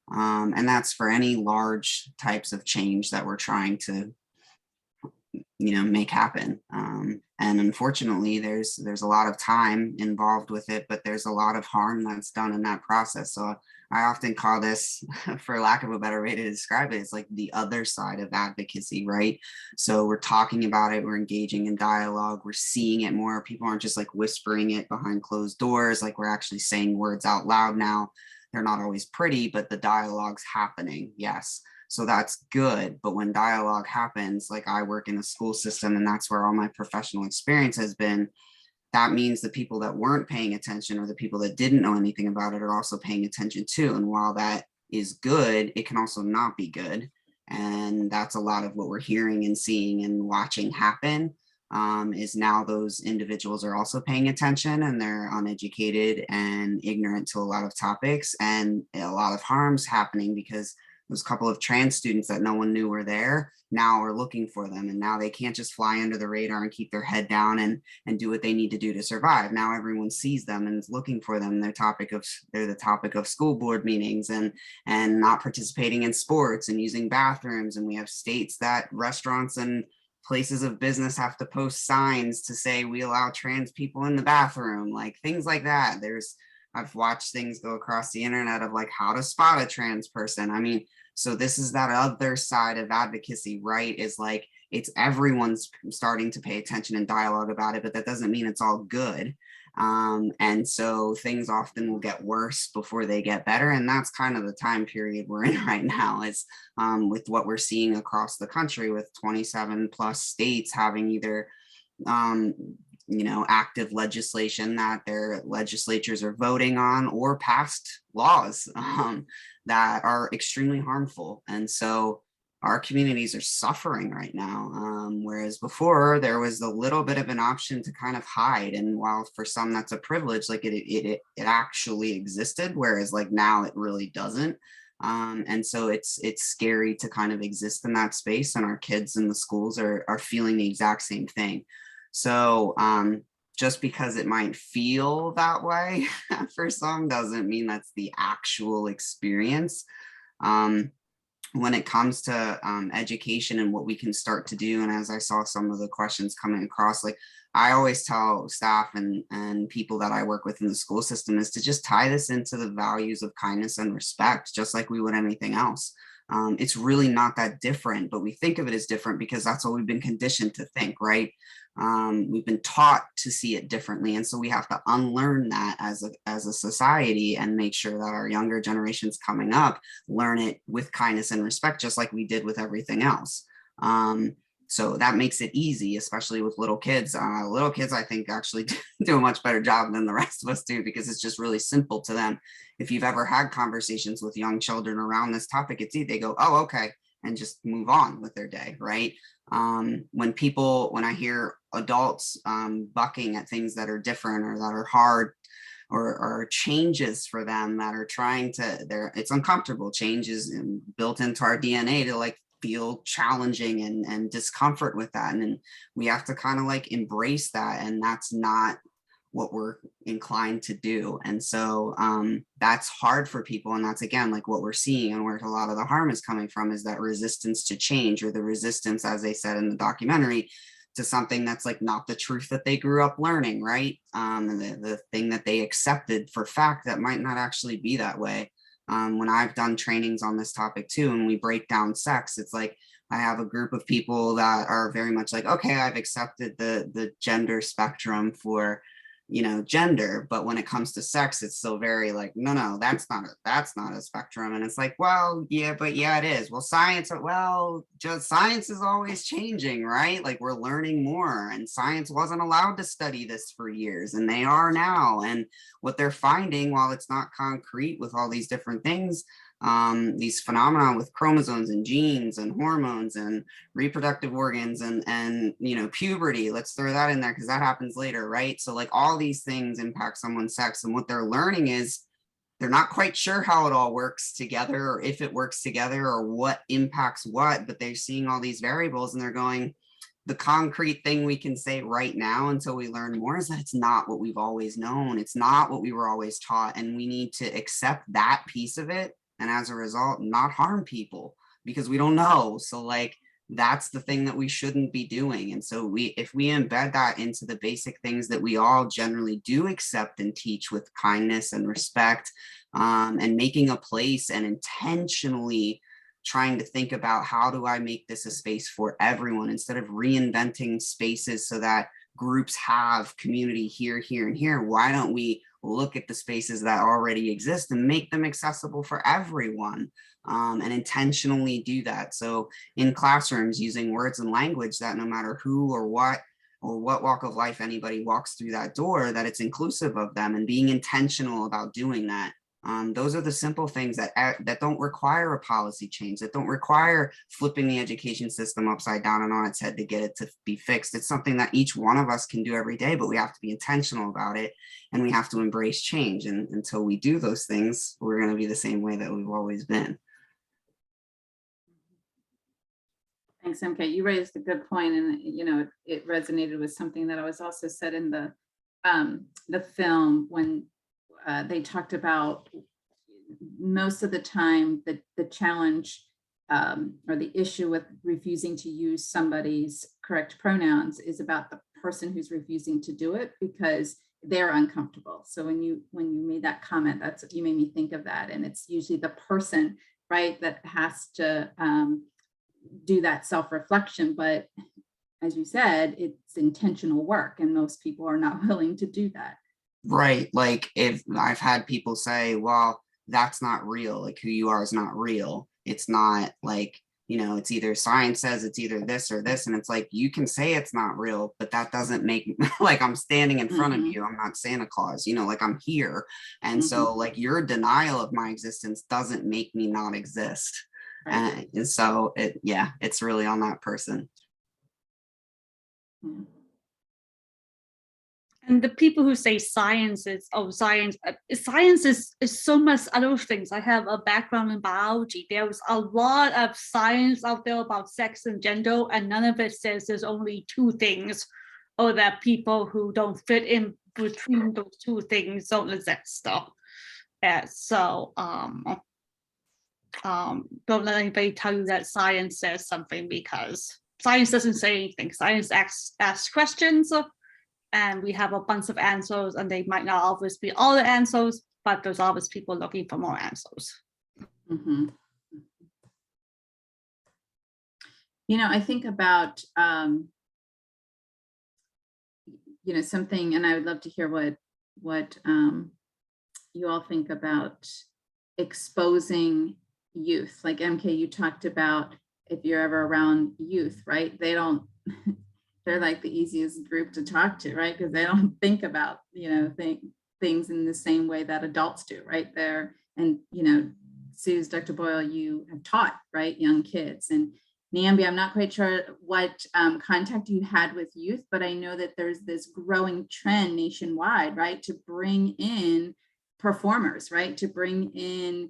And that's for any large types of change that we're trying to, make happen. And unfortunately, there's a lot of time involved with it, but there's a lot of harm that's done in that process. So I often call this, for lack of a better way to describe it, it's like the other side of advocacy, right? So we're talking about it, we're engaging in dialogue, we're seeing it more. People aren't just like whispering it behind closed doors, like we're actually saying words out loud now. They're not always pretty, but the dialogue's happening, yes. So that's good. But when dialogue happens, like I work in a school system and that's where all my professional experience has been, that means the people that weren't paying attention or the people that didn't know anything about it are also paying attention too. And while that is good, it can also not be good. And that's a lot of what we're hearing and seeing and watching happen, is now those individuals are also paying attention and they're uneducated and ignorant to a lot of topics, and a lot of harm's happening because those couple of trans students that no one knew were there now are looking for them, and now they can't just fly under the radar and keep their head down and do what they need to do to survive. Now everyone sees them and is looking for them. They're the topic of school board meetings and not participating in sports and using bathrooms. And we have states that restaurants and places of business have to post signs to say we allow trans people in the bathroom, like things like that. I've watched things go across the internet of like how to spot a trans person. I mean, so this is that other side of advocacy, right? Is like, it's everyone's starting to pay attention and dialogue about it, but that doesn't mean it's all good. And so things often will get worse before they get better. And that's kind of the time period we're in right now, is with what we're seeing across the country with 27 plus states having either active legislation that their legislatures are voting on or passed laws that are extremely harmful. And so our communities are suffering right now. Whereas before there was a little bit of an option to kind of hide. And while for some that's a privilege, like it actually existed, whereas like now it really doesn't. And so it's scary to kind of exist in that space, and our kids in the schools are feeling the exact same thing. So just because it might feel that way for some doesn't mean that's the actual experience. When it comes to education and what we can start to do, and as I saw some of the questions coming across, like I always tell staff and people that I work with in the school system is to just tie this into the values of kindness and respect, just like we would anything else. It's really not that different, but we think of it as different because that's what we've been conditioned to think, right? We've been taught to see it differently. And so we have to unlearn that as a society and make sure that our younger generations coming up learn it with kindness and respect, just like we did with everything else. So that makes it easy, especially with little kids. Little kids, I think, actually do a much better job than the rest of us do, because it's just really simple to them. If you've ever had conversations with young children around this topic, it's easy. They go, oh, okay, and just move on with their day, right? When I hear adults bucking at things that are different or that are hard, or changes for them that are it's uncomfortable. Change is built into our DNA to like feel challenging and discomfort with that. And then we have to kind of like embrace that. And that's not what we're inclined to do. And so that's hard for people. And that's, again, like what we're seeing, and where a lot of the harm is coming from is that resistance to change, or the resistance, as they said in the documentary, to something that's like not the truth that they grew up learning, right? And the thing that they accepted for fact that might not actually be that way. When I've done trainings on this topic too, and we break down sex, it's like I have a group of people that are very much like, okay, I've accepted the gender spectrum for gender, but when it comes to sex, it's still very like, no, that's not a spectrum. And it's like, well, yeah, but yeah, it is. Well, science is always changing, right? Like we're learning more, and science wasn't allowed to study this for years, and they are now. And what they're finding, while it's not concrete with all these different things, these phenomena with chromosomes and genes and hormones and reproductive organs and puberty, let's throw that in there because that happens later, right? So like all these things impact someone's sex, and what they're learning is they're not quite sure how it all works together, or if it works together, or what impacts what, but they're seeing all these variables and they're going, the concrete thing we can say right now until we learn more is that it's not what we've always known. It's not what we were always taught, and we need to accept that piece of it, and as a result, not harm people because we don't know. So like, that's the thing that we shouldn't be doing. And so if we embed that into the basic things that we all generally do accept and teach with kindness and respect, and making a place and intentionally trying to think about how do I make this a space for everyone instead of reinventing spaces so that groups have community here, here, and here. Why don't we look at the spaces that already exist and make them accessible for everyone, and intentionally do that? So in classrooms, using words and language that no matter who or what walk of life anybody walks through that door, that it's inclusive of them, and being intentional about doing that. Those are the simple things that don't require a policy change, that don't require flipping the education system upside down and on its head to get it to be fixed. It's something that each one of us can do every day, but we have to be intentional about it, and we have to embrace change. And until we do those things, we're going to be the same way that we've always been. Thanks, MK. You raised a good point, and it resonated with something that I was also said in the film when they talked about most of the time the challenge or the issue with refusing to use somebody's correct pronouns is about the person who's refusing to do it because they're uncomfortable. So when you made that comment, you made me think of that, and it's usually the person, right, that has to do that self-reflection. But as you said, it's intentional work, and most people are not willing to do that. Right. Like if I've had people say, well, that's not real. Like who you are is not real. It's not like, it's either science says it's either this or this. And it's like, you can say it's not real, but that doesn't make like I'm standing in front of you. I'm not Santa Claus, like I'm here. And so like your denial of my existence doesn't make me not exist. Right. And so it's really on that person. And the people who say science is so much other things. I have a background in biology. There's a lot of science out there about sex and gender, and none of it says there's only two things, or that people who don't fit in between those two things don't exist. So don't let anybody tell you that science says something, because science doesn't say anything. Science asks questions, and we have a bunch of answers, and they might not always be all the answers, but there's always people looking for more answers. I think about, something, and I would love to hear what you all think about exposing youth. Like MK, you talked about if you're ever around youth, right? They're like the easiest group to talk to, right? Because they don't think about, things in the same way that adults do, right? And, Suze, Dr. Boyle, you have taught, right, young kids. And Niambi, I'm not quite sure what contact you had with youth, but I know that there's this growing trend nationwide, right, to bring in performers, right, to bring in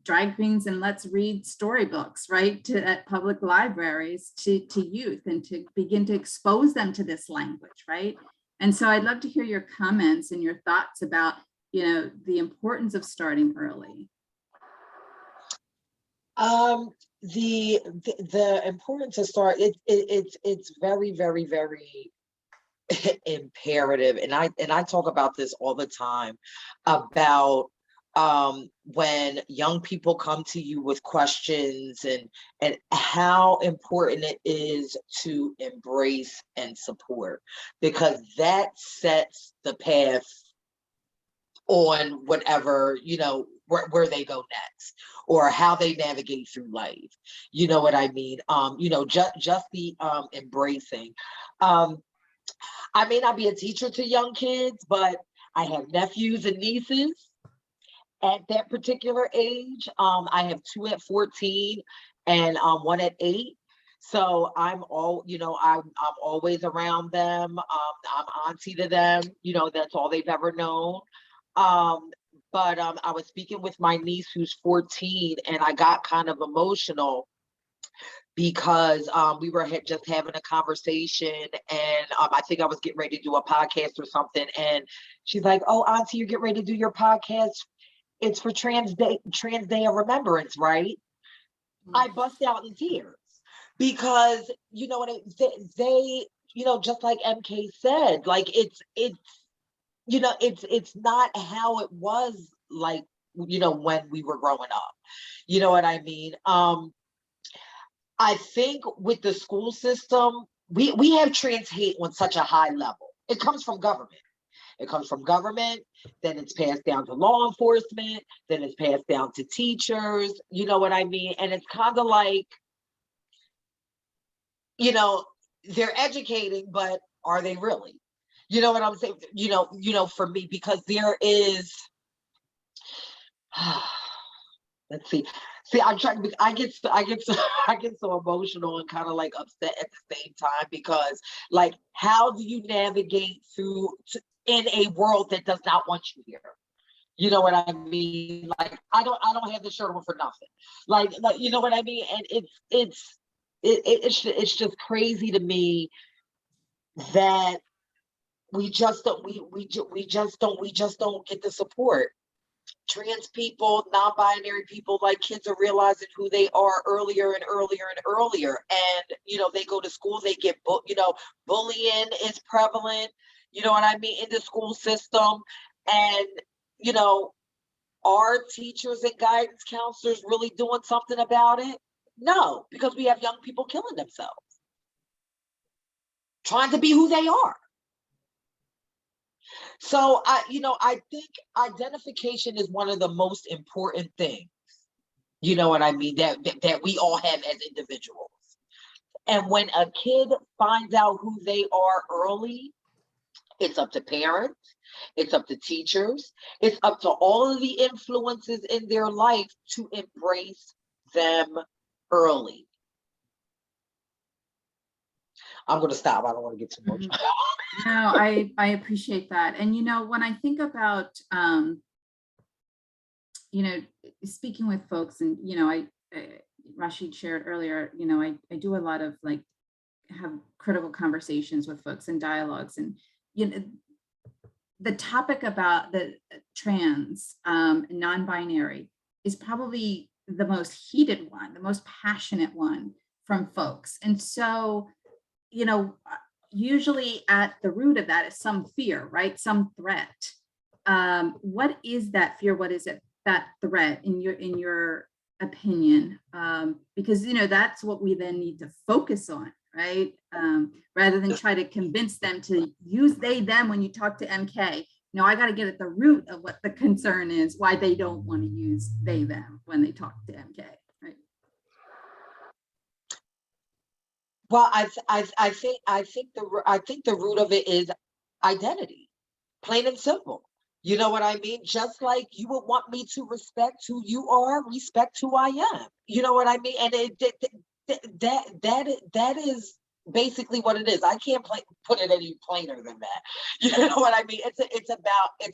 drag queens and let's read storybooks, right, at public libraries to youth, and to begin to expose them to this language, right? And so I'd love to hear your comments and your thoughts about, the importance of starting early. The importance of start, it's very, very, very imperative, and I talk about this all the time about when young people come to you with questions, and how important it is to embrace and support, because that sets the path on whatever, where they go next, or how they navigate through life. You know what I mean? Just the embracing. I may not be a teacher to young kids, but I have nephews and nieces at that particular age. I have 2 at 14 and 1 at 8. So I'm always around them. I'm auntie to them. That's all they've ever known. But I was speaking with my niece who's 14, and I got kind of emotional because we were just having a conversation, and I think I was getting ready to do a podcast or something. And she's like, "Oh, auntie, you're getting ready to do your podcast. It's for Trans Day of Remembrance, right?" I bust out in tears because they just like MK said, like it's not how it was, like when we were growing up. You know what I mean? I think with the school system, we have trans hate on such a high level. It comes from government. It comes from government, then it's passed down to law enforcement, then it's passed down to teachers, you know what I mean? And it's kind of like, they're educating, but are they really? You know what I'm saying? For me, because there is, let's see. I'm trying. I get so emotional and kind of like upset at the same time, because like, how do you navigate through in a world that does not want you here? You know what I mean? Like, I don't have the shirt on for nothing. Like you know what I mean? And it's just crazy to me that we just don't get the support. Trans people, non-binary people, like, kids are realizing who they are earlier and earlier and earlier. And, they go to school, they get, bullying is prevalent, you know what I mean, in the school system. And, are teachers and guidance counselors really doing something about it? No, because we have young people killing themselves, trying to be who they are. So I think identification is one of the most important things, you know what I mean, that we all have as individuals. And when a kid finds out who they are early, it's up to parents, it's up to teachers, it's up to all of the influences in their life to embrace them early. I'm going to stop. I don't want to get too much. No, I appreciate that. And, when I think about, speaking with folks, and, Rashid shared earlier, I do a lot of have critical conversations with folks and dialogues, and, the topic about the trans, non-binary is probably the most heated one, the most passionate one from folks. And so, usually at the root of that is some fear, right? Some threat. What is that fear? What is it, that threat in your opinion? Because, that's what we then need to focus on, right? Rather than try to convince them to use they, them when you talk to MK. No, I got to get at the root of what the concern is, why they don't want to use they, them when they talk to MK, right? Well, I think the root of it is identity, plain and simple. You know what I mean? Just like you would want me to respect who you are, respect who I am. You know what I mean? And that is basically what it is. I can't put it any plainer than that. You know what I mean? It's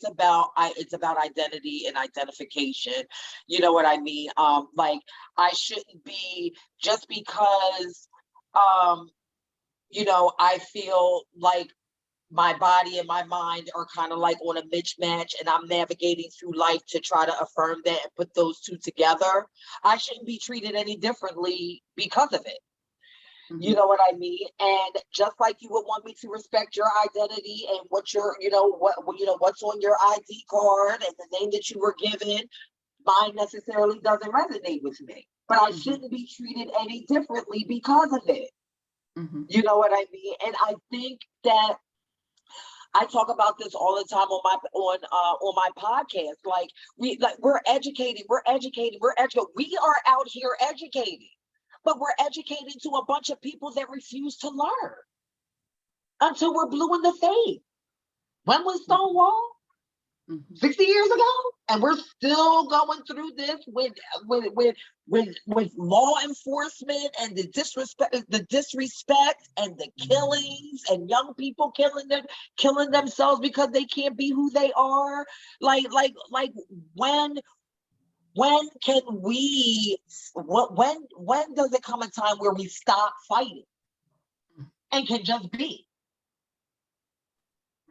about identity and identification. You know what I mean? Like, I shouldn't be, just because I feel like my body and my mind are kind of like on a mismatch, and I'm navigating through life to try to affirm that and put those two together. I shouldn't be treated any differently because of it. You know what I mean? And just like you would want me to respect your identity and what your, what's on your ID card and the name that you were given, mine necessarily doesn't resonate with me. But I shouldn't be treated any differently because of it. You know what I mean? And I think that I talk about this all the time on my podcast. Like we're educated. We are out here educating, but we're educating to a bunch of people that refuse to learn until we're blue in the face. When was Stonewall? 60 years ago, and we're still going through this with law enforcement and the disrespect and the killings and young people killing themselves because they can't be who they are. Like when can we? When does it come a time where we stop fighting and can just be?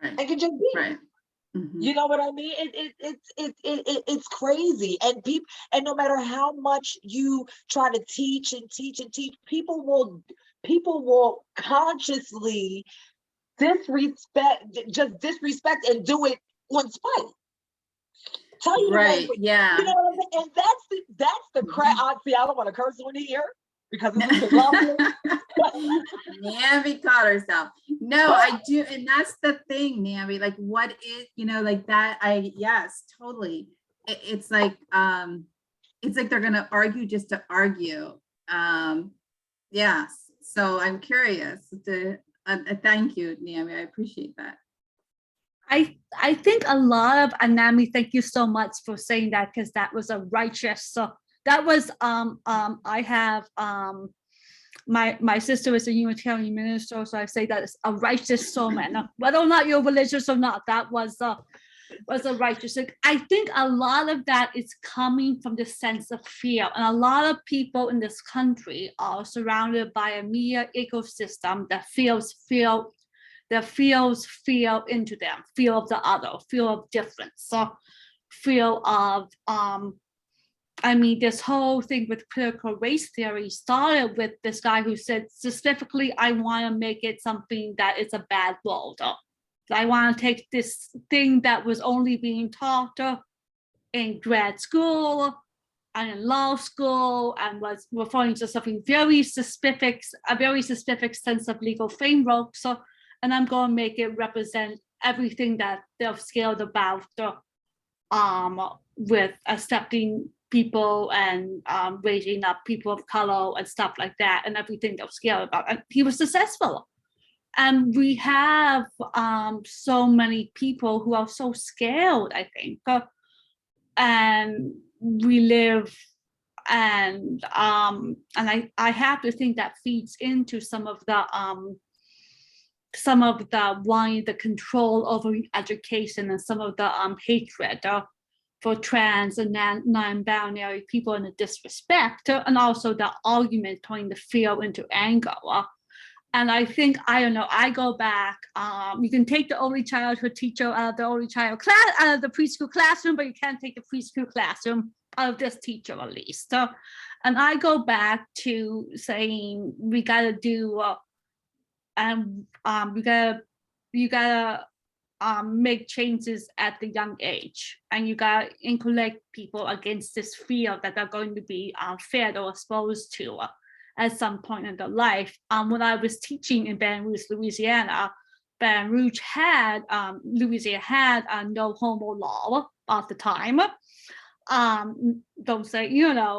Right. And can just be. Right. You know what I mean? It's crazy, and no matter how much you try to teach, people will consciously disrespect and do it on spite. Tell you right? Yeah. You know what I mean? And that's the crap. I don't want to curse on here because it's lovely. Niambi caught herself. No, I do, and that's the thing, Niambi. Like, what is, like that? Yes, totally. It's like they're gonna argue just to argue. Yes. So I'm curious. Thank you, Niambi. I appreciate that. I think a lot of Anami, thank you so much for saying that, because that was a righteous. So that was I have my sister is a Unitarian minister, so I say that it's a righteous sermon. Whether or not you're religious or not, that was a righteous. I think a lot of that is coming from the sense of fear, and a lot of people in this country are surrounded by a media ecosystem that feels fear into them, fear of the other, fear of difference, so fear of this whole thing with critical race theory started with this guy who said specifically, I want to make it something that is a bad world. I want to take this thing that was only being taught in grad school and in law school and was referring to something very specific, a very specific sense of legal framework. So, and I'm going to make it represent everything that they're scared about with accepting people and raising up people of color and stuff like that, and everything they're scared about. And he was successful. And we have so many people who are so scared, I think, and we live, and I have to think that feeds into some of the wanting the control over education and some of the hatred for trans and non-binary people and the disrespect, and also the argument turning the fear into anger. And I think, I go back, you can take the early childhood teacher out of the early child class, out of the preschool classroom, but you can't take the preschool classroom out of this teacher at least. And I go back to saying we gotta do, you gotta make changes at the young age, and you gotta inculcate people against this fear that they're going to be fed or exposed to at some point in their life. When I was teaching in Baton Rouge, Louisiana, Baton Rouge had Louisiana had a no homo law at the time. Don't say,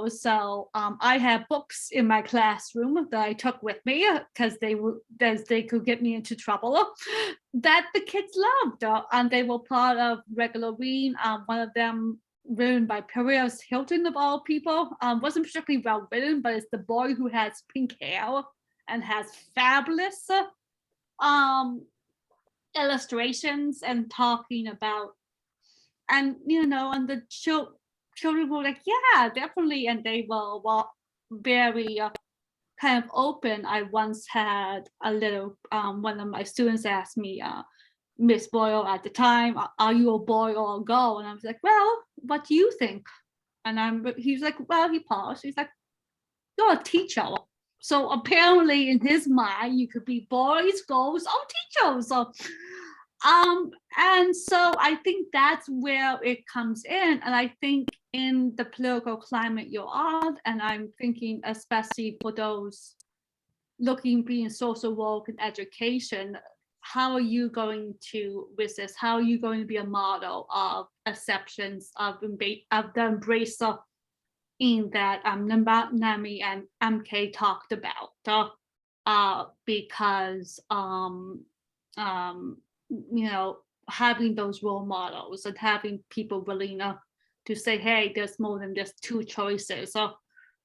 so I had books in my classroom that I took with me because they could get me into trouble that the kids loved, and they were part of regular reading. One of them written by Perez Hilton of all people, wasn't particularly well written, but it's the boy who has pink hair and has fabulous illustrations and talking about, and and the children were like, yeah, definitely, and they were very kind of open. I once had a little one of my students asked me, Miss Boyle at the time, are you a boy or a girl? And I was like, well, what do you think? And he's like, well, he paused. He's like, you're a teacher. So apparently in his mind, you could be boys, girls, or teachers. So, and so I think that's where it comes in. And I think in the political climate you're on, and I'm thinking especially for those looking being social work and education, how are you going to resist? How are you going to be a model of acceptance of the embrace of in that Niambi and MK talked about, because you know, having those role models and having people willing to say, hey, there's more than just two choices,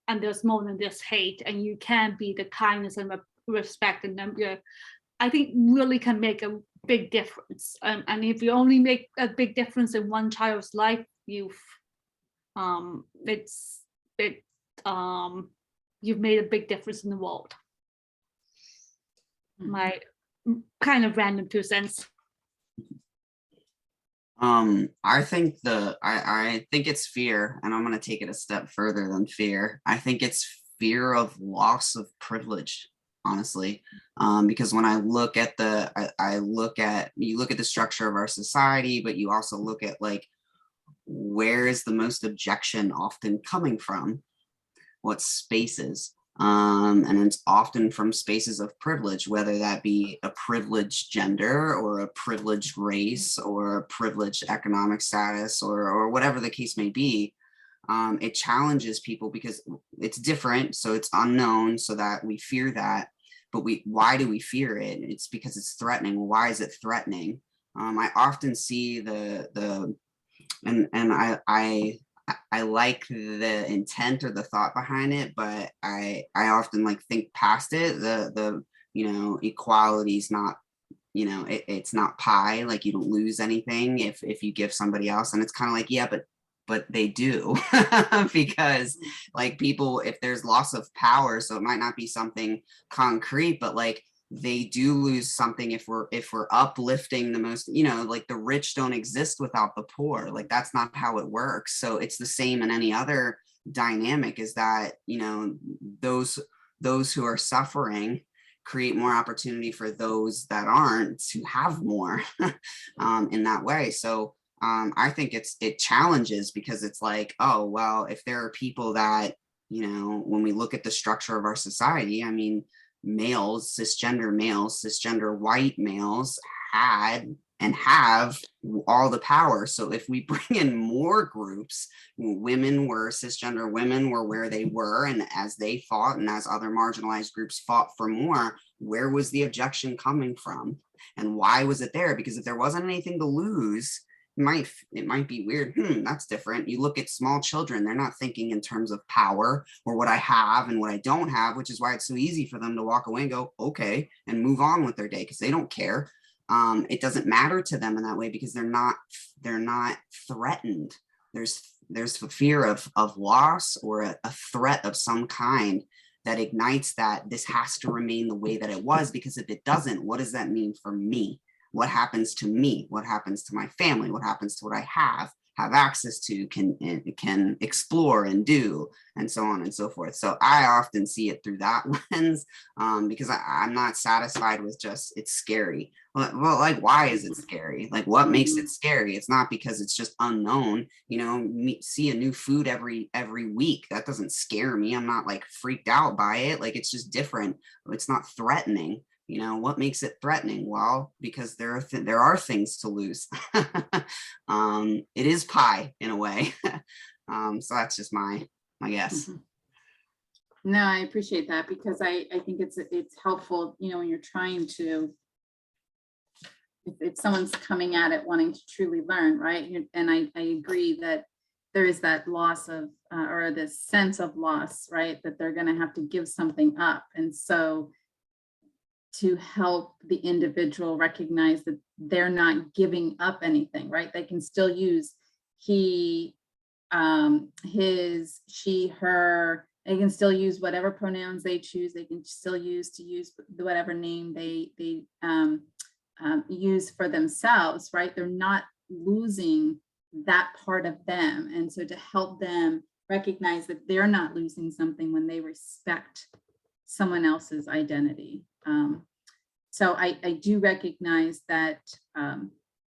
and there's more than just hate, and you can be the kindness and respect and I think really can make a big difference. And if you only make a big difference in one child's life, you've made a big difference in the world. My kind of random 2 cents. I think I think it's fear, and I'm going to take it a step further than fear. I think it's fear of loss of privilege, honestly, because when I look at you look at the structure of our society, but you also look at like, where is the most objection often coming from? What spaces? And it's often from spaces of privilege, whether that be a privileged gender or a privileged race or a privileged economic status or whatever the case may be. It challenges people because it's different, so it's unknown, so that we fear that. But why do we fear it? It's because it's threatening. Why is it threatening? I often see I like the intent or the thought behind it, but I often like think past it. The equality is not, it's not pie. Like, you don't lose anything if you give somebody else. And it's kind of like, yeah, but they do. Because like people, if there's loss of power, so it might not be something concrete, but like they do lose something if we're uplifting the most, like the rich don't exist without the poor. Like, that's not how it works. So it's the same in any other dynamic, is that, those who are suffering create more opportunity for those that aren't to have more in that way. So I think it challenges, because it's like, oh, well, if there are people that, when we look at the structure of our society, I mean, cisgender white males had and have all the power. So if we bring in more groups, cisgender women were where they were, and as they fought and as other marginalized groups fought for more, where was the objection coming from? And why was it there? Because if there wasn't anything to lose, it might be weird. That's different. You look at small children, they're not thinking in terms of power or what I have and what I don't have, which is why it's so easy for them to walk away and go, okay, and move on with their day, because they don't care. It doesn't matter to them in that way, because they're not threatened. There's a fear of loss or a threat of some kind that ignites that this has to remain the way that it was, because if it doesn't, what does that mean for me? What happens to me? What happens to my family? What happens to what I have access to, can explore and do, and so on and so forth. So I often see it through that lens, because I'm not satisfied with just, it's scary. Well, like, why is it scary? Like, what makes it scary? It's not because it's just unknown. See a new food every week. That doesn't scare me. I'm not like freaked out by it. Like, it's just different. It's not threatening. What makes it threatening? Well, because there are things to lose. It is pie in a way. So that's just my guess. No, I appreciate that, because I think it's helpful, when you're trying to, if someone's coming at it wanting to truly learn, right? And I agree that there is that loss of, or this sense of loss, right? That they're going to have to give something up. And so to help the individual recognize that they're not giving up anything, right? They can still use he, his, she, her. They can still use whatever pronouns they choose. They can still use whatever name they use for themselves, right? They're not losing that part of them. And so to help them recognize that they're not losing something when they respect someone else's identity. So I do recognize that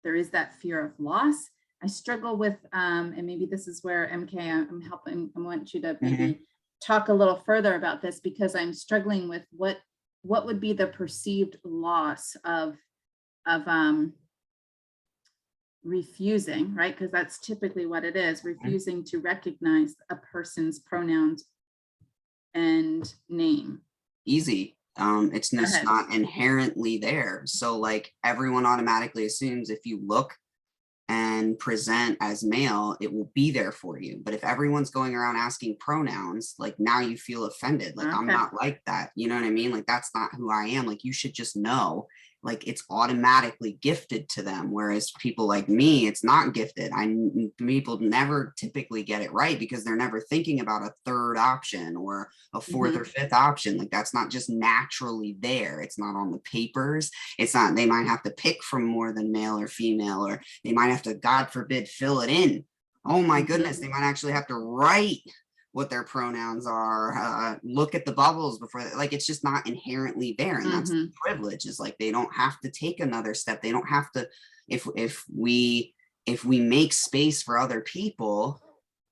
there is that fear of loss. I struggle with, and maybe this is where MK, I'm helping, I want you to maybe talk a little further about this, because I'm struggling with what would be the perceived loss of refusing, right? Because that's typically what it is, refusing to recognize a person's pronouns and name. Easy. It's just not inherently there. So like everyone automatically assumes if you look and present as male, it will be there for you. But if everyone's going around asking pronouns, like now you feel offended. Like I'm not like that. You know what I mean? Like that's not who I am. Like you should just know, like it's automatically gifted to them. Whereas people like me, it's not gifted. People never typically get it right because they're never thinking about a third option or a fourth or fifth option. Like that's not just naturally there. It's not on the papers. It's not, they might have to pick from more than male or female, or they might have to, God forbid, fill it in. Oh my goodness, they might actually have to write what their pronouns are, look at the bubbles before, like it's just not inherently there. And that's the privilege, is like they don't have to take another step. They don't have to, if we make space for other people,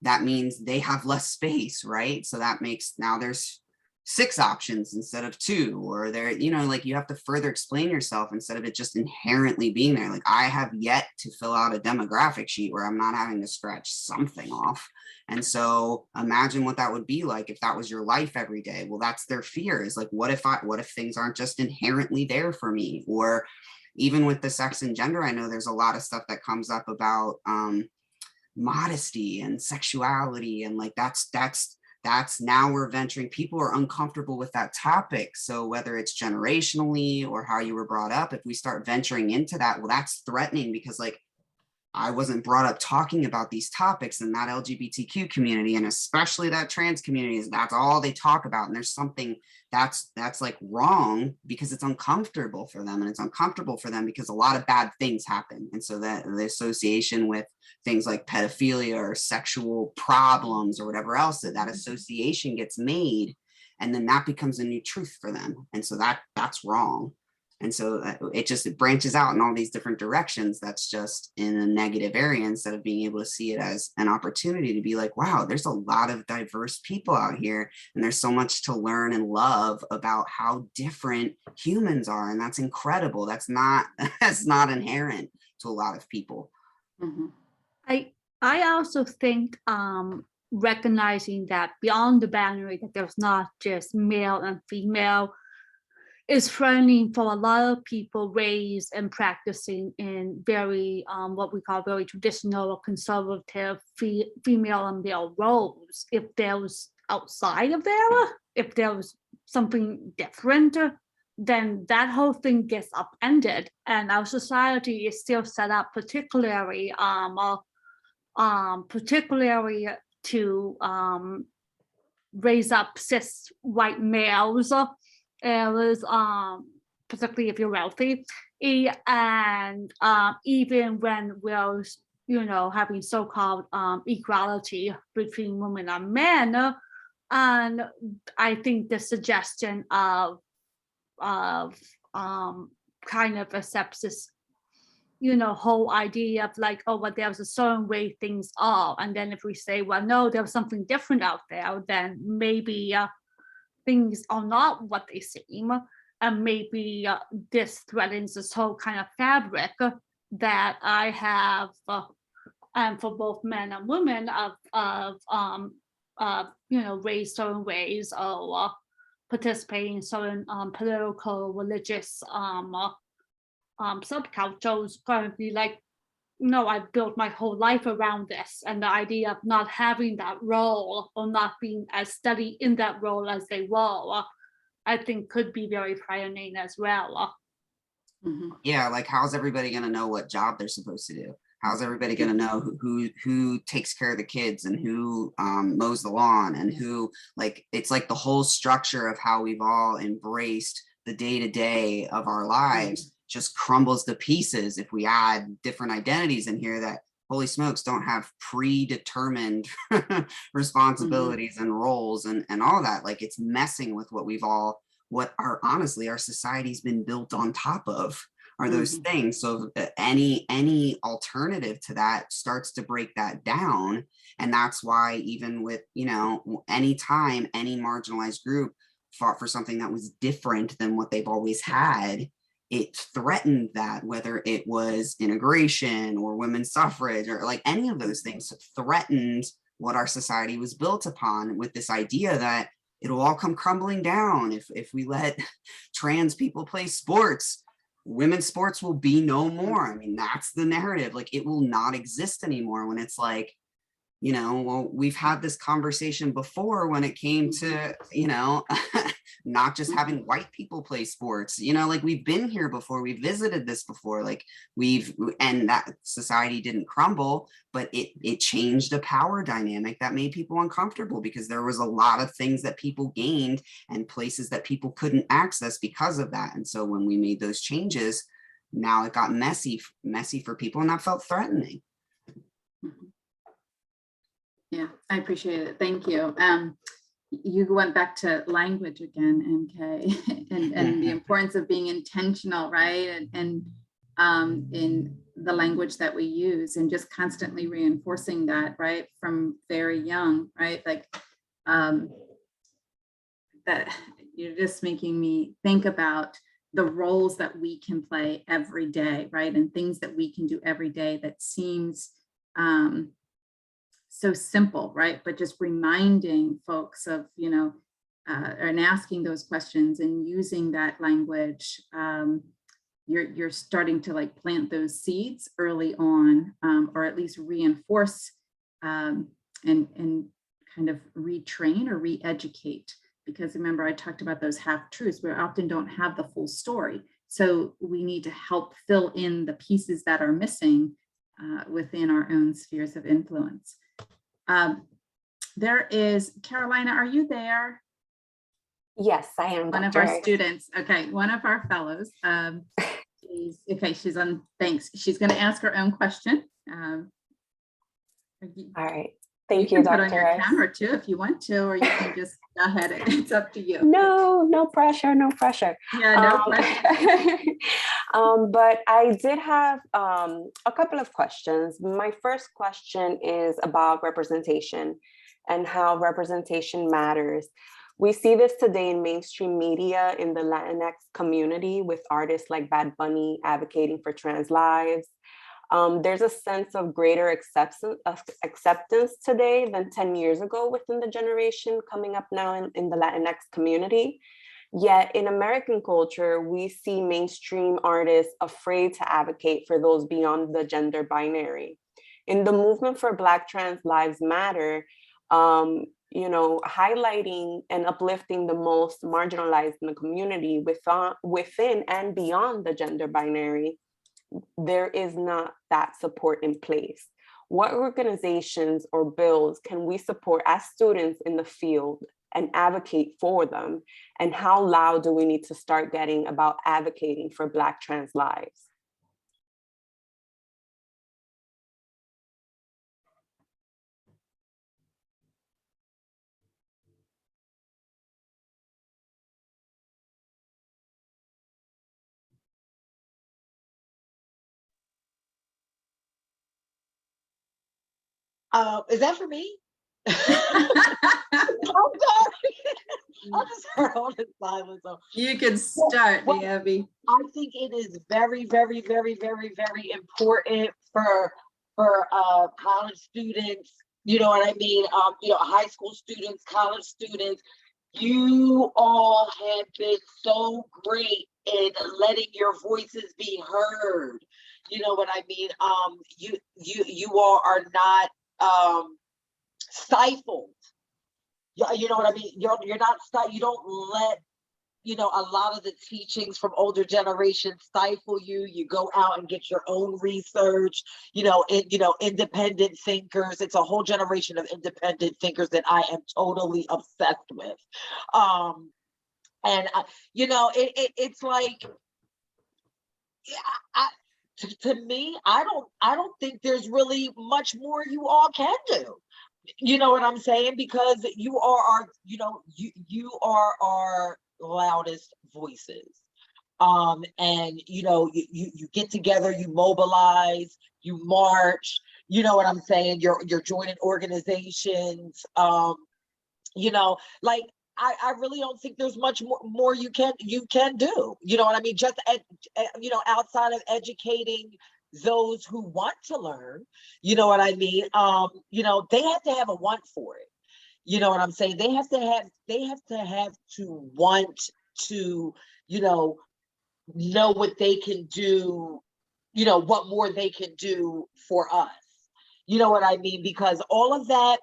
that means they have less space, right? So that makes, now there's 6 options instead of 2, or there, you know, like you have to further explain yourself instead of it just inherently being there. Like I have yet to fill out a demographic sheet where I'm not having to scratch something off. And so imagine what that would be like if that was your life every day. Well, that's their fear, is like, what if things aren't just inherently there for me? Or even with the sex and gender, I know there's a lot of stuff that comes up about modesty and sexuality, and like that's now we're venturing, people are uncomfortable with that topic. So whether it's generationally or how you were brought up, if we start venturing into that, well, that's threatening, because like I wasn't brought up talking about these topics in that LGBTQ community, and especially that trans community, is that's all they talk about. And there's something that's like wrong because it's uncomfortable for them, and it's uncomfortable for them because a lot of bad things happen. And so that the association with things like pedophilia or sexual problems or whatever else, that association gets made, and then that becomes a new truth for them. And so that's wrong. And so it branches out in all these different directions. That's just in a negative area, instead of being able to see it as an opportunity to be like, wow, there's a lot of diverse people out here, and there's so much to learn and love about how different humans are. And that's incredible. That's not inherent to a lot of people. I also think recognizing that beyond the boundary, that there's not just male and female, is threatening for a lot of people raised and practicing in very what we call very traditional or conservative female and male roles. If there was outside of there, if there was something different, then that whole thing gets upended, and our society is still set up particularly to raise up cis white males, particularly if you're wealthy, and even when we're, you know, having so-called equality between women and men, and I think the suggestion of kind of accepts this, you know, whole idea of like, oh, well, there's a certain way things are, and then if we say, well, no, there's something different out there, then maybe things are not what they seem, and maybe this threatens this whole kind of fabric that I have, and for both men and women, of you know, raised certain ways, or participating in certain political, religious subcultures, going to be like, no, I've built my whole life around this, and the idea of not having that role or not being as steady in that role as they were, I think could be very frightening as well. Yeah, like how's everybody going to know what job they're supposed to do? How's everybody going to know who takes care of the kids, and who mows the lawn, and who, like, it's like the whole structure of how we've all embraced the day-to-day of our lives just crumbles to pieces if we add different identities in here that, holy smokes, don't have predetermined responsibilities and roles and all that. Like, it's messing with what honestly our society's been built on top of, are those things. So any alternative to that starts to break that down. And that's why even with, anytime any marginalized group fought for something that was different than what they've always had, it threatened that, whether it was integration or women's suffrage or like any of those things, threatened what our society was built upon, with this idea that it'll all come crumbling down if we let trans people play sports. Women's sports will be no more. I mean, that's the narrative. Like, it will not exist anymore, when it's like, well, we've had this conversation before when it came to, not just having white people play sports, like, we've been here before, we've visited this before, like and that society didn't crumble, but it changed a power dynamic that made people uncomfortable, because there was a lot of things that people gained and places that people couldn't access because of that. And so when we made those changes, now it got messy for people, and that felt threatening. Yeah, I appreciate it. Thank you. You went back to language again, MK, and the importance of being intentional, right? And in the language that we use, and just constantly reinforcing that, right, from very young, right? Like that, you're just making me think about the roles that we can play every day, right? And things that we can do every day that seems so simple, right? But just reminding folks of, and asking those questions and using that language, you're starting to like plant those seeds early on, or at least reinforce and kind of retrain or re-educate. Because remember, I talked about those half-truths. We often don't have the full story. So we need to help fill in the pieces that are missing within our own spheres of influence. There is, Carolina, are you there? Yes, I am. One of our students. Okay, one of our fellows. She's on, thanks. She's going to ask her own question. All right. Thank you, Dr. Put on your camera too if you want to, or you can just go ahead. It's up to you. No pressure, no pressure. Yeah, no pressure. But I did have a couple of questions. My first question is about representation and how representation matters. We see this today in mainstream media in the Latinx community, with artists like Bad Bunny advocating for trans lives. There's a sense of greater acceptance today than 10 years ago within the generation coming up now in the Latinx community. Yet in American culture, we see mainstream artists afraid to advocate for those beyond the gender binary. In the movement for Black Trans Lives Matter, highlighting and uplifting the most marginalized in the community within and beyond the gender binary, there is not that support in place. What organizations or bills can we support as students in the field and advocate for them? And how loud do we need to start getting about advocating for Black trans lives? Is that for me? I'm sorry. I just heard all this silence. You can start, Niambi. I think it is very, very, very, very, very important for college students. You know what I mean? High school students, college students. You all have been so great in letting your voices be heard. You know what I mean? You all are not stifled. You know what I mean? You're not you don't let a lot of the teachings from older generations stifle you. You go out and get your own research. Independent thinkers. It's a whole generation of independent thinkers that I am totally obsessed with. It's like, to me, I don't think there's really much more you all can do. You know what I'm saying? Because you are our, you are our loudest voices. And you get together, you mobilize, you march, you know what I'm saying? You're joining organizations, like I really don't think there's much more you can do. You know what I mean? Just outside of educating those who want to learn, you know what I mean? They have to have a want for it. You know what I'm saying? They have to have to want to, know what they can do, what more they can do for us. You know what I mean? Because all of that,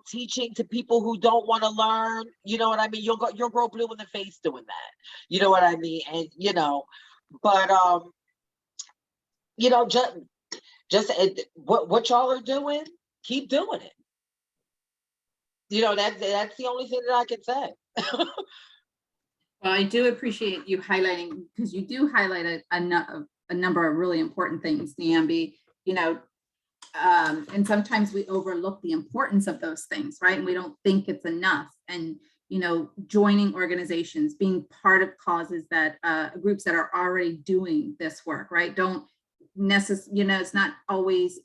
teaching to people who don't want to learn, you know what I mean? You'll grow blue in the face doing that. You know what I mean? And, but, just what y'all are doing, keep doing it. That's the only thing that I can say. Well, I do appreciate you highlighting, because you do highlight a number of really important things, Niambi, and sometimes we overlook the importance of those things, right? And we don't think it's enough. And, joining organizations, being part of causes that groups that are already doing this work, right? Don't necessarily, it's not always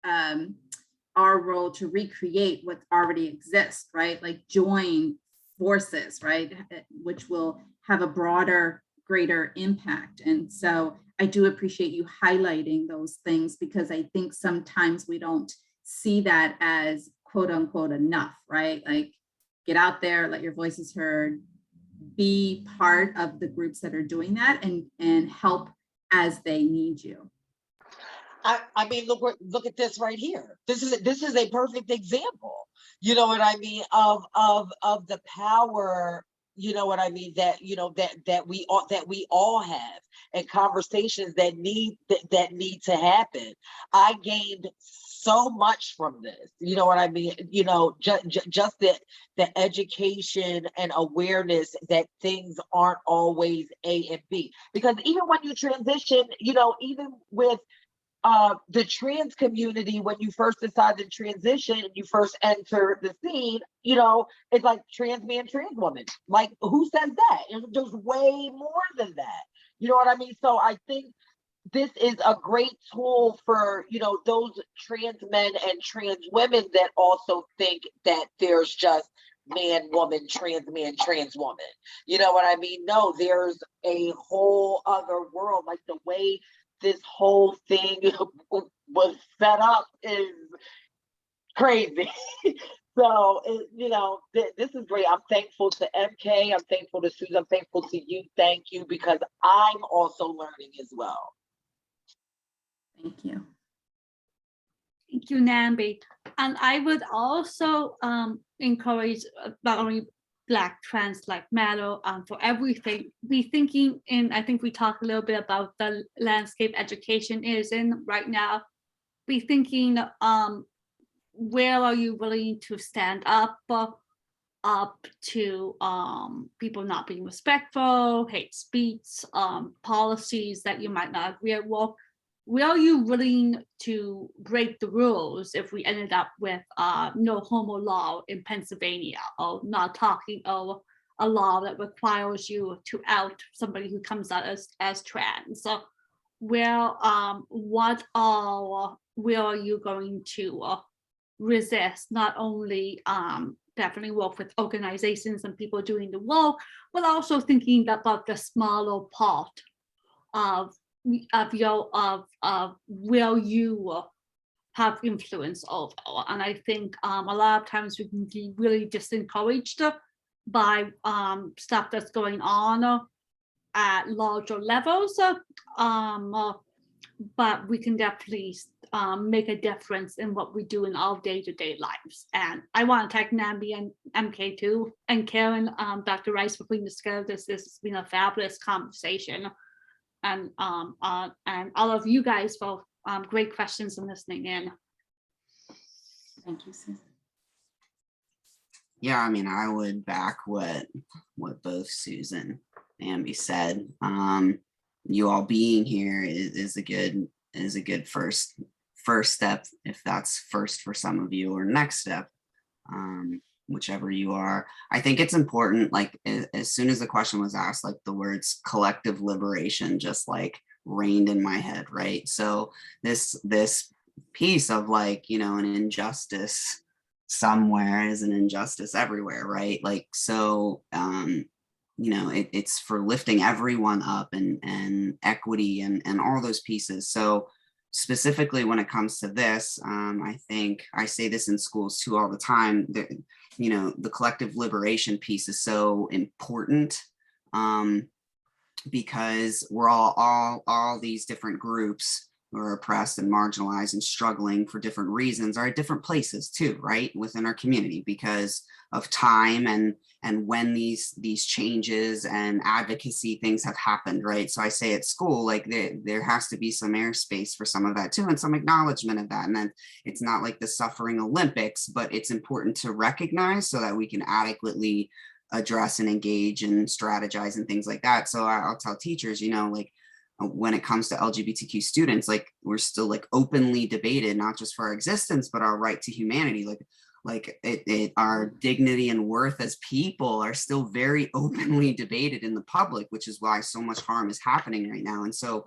our role to recreate what already exists, right? Like join forces, right? Which will have a broader, greater impact. And so I do appreciate you highlighting those things, because I think sometimes we don't see that as quote unquote enough, right? Like get out there, let your voices heard, be part of the groups that are doing that, and help as they need you. I mean, look at this right here. This is a perfect example. You know what I mean? Of the power, you know what I mean, that that we all have, and conversations that need to happen. I gained so much from this. You know what I mean? Just the education and awareness that things aren't always A and B. Because even when you transition, even with the trans community, when you first decide to transition and you first enter the scene, it's like trans man, trans woman. Like, who says that? There's way more than that. You know what I mean? So I think this is a great tool for, those trans men and trans women that also think that there's just man, woman, trans man, trans woman. You know what I mean? No, there's a whole other world. Like the way this whole thing was set up is crazy. So, this is great. I'm thankful to MK. I'm thankful to Susan. I'm thankful to you. Thank you, because I'm also learning as well. Thank you. Thank you, Niambi. And I would also encourage not only Black trans lives matter for everything. Be thinking I think we talked a little bit about the landscape education is in right now. Be thinking, where are you willing to stand up to people not being respectful, hate speech, policies that you might not agree with? Where are you willing to break the rules if we ended up with no homo law in Pennsylvania, or not talking, or a law that requires you to out somebody who comes out as trans? So where are you going to resist? Not only definitely work with organizations and people doing the work, but also thinking about the smaller part of where you have influence over. And I think a lot of times we can be really discouraged by stuff that's going on at larger levels, but we can definitely make a difference in what we do in our day-to-day lives. And I want to thank Niambi and MK too, and Karen, Dr. Rice, for putting this together. This has been a fabulous conversation. And all of you guys for great questions and listening in. Thank you, Susan. Yeah, I mean, I would back what both Susan and Niambi said. You all being here is a good is a good first step, if that's first for some of you, or next step, whichever you are. I think it's important, like as soon as the question was asked, like the words collective liberation just like rained in my head, right? So this piece of like, you know, an injustice somewhere is an injustice everywhere, right? Like, so you know, it's for lifting everyone up and equity and all those pieces. So specifically when it comes to this, I think I say this in schools too all the time, that, you know, the collective liberation piece is so important, because we're all these different groups who are oppressed and marginalized and struggling for different reasons are at different places too, right, within our community, because of time and when these changes and advocacy things have happened, right? So I say at school, like there has to be some airspace for some of that too, and some acknowledgement of that. And then it's not like the suffering Olympics, but it's important to recognize so that we can adequately address and engage and strategize and things like that. So I'll tell teachers, you know, like when it comes to LGBTQ students, like we're still like openly debated, not just for our existence, but our right to humanity. Like our dignity and worth as people are still very openly debated in the public, which is why so much harm is happening right now. And so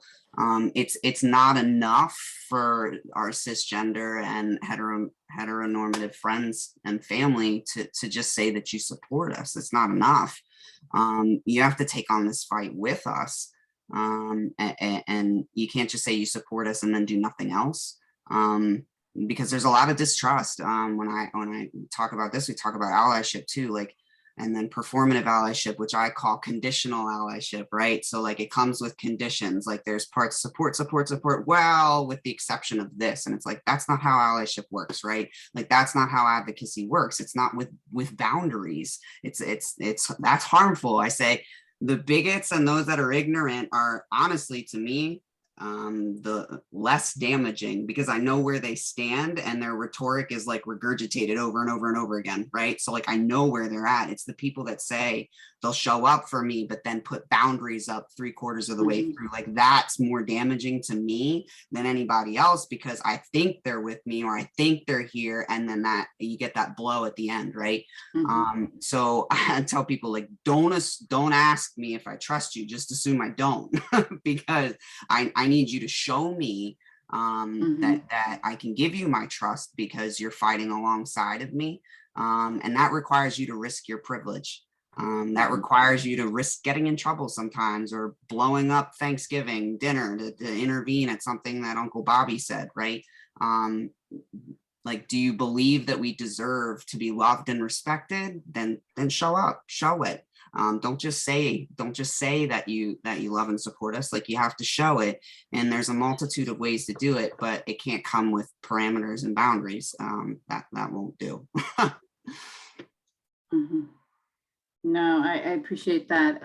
it's not enough for our cisgender and heteronormative friends and family to just say that you support us. It's not enough. You have to take on this fight with us. And you can't just say you support us and then do nothing else. Because there's a lot of distrust. When I talk about this, we talk about allyship too, like, and then performative allyship, which I call conditional allyship, right? So like it comes with conditions, like there's parts support, well, with the exception of this. And it's like, that's not how allyship works, right? Like that's not how advocacy works. It's not with boundaries. It's that's harmful. I say the bigots and those that are ignorant are honestly, to me, the less damaging, because I know where they stand and their rhetoric is like regurgitated over and over and over again, right? So like I know where they're at. It's the people that say they'll show up for me but then put boundaries up 3/4 of the way through. Like that's more damaging to me than anybody else, because I think they're with me or I think they're here, and then that you get that blow at the end, right? So I tell people, like, don't ask me if I trust you, just assume I don't. Because I need you to show me that I can give you my trust because you're fighting alongside of me. And that requires you to risk your privilege. That requires you to risk getting in trouble sometimes, or blowing up Thanksgiving dinner to intervene at something that Uncle Bobby said, right? Like, do you believe that we deserve to be loved and respected? Then show up, show it. Don't just say that you love and support us. Like, you have to show it. And there's a multitude of ways to do it, but it can't come with parameters and boundaries. That won't do. No, I appreciate that.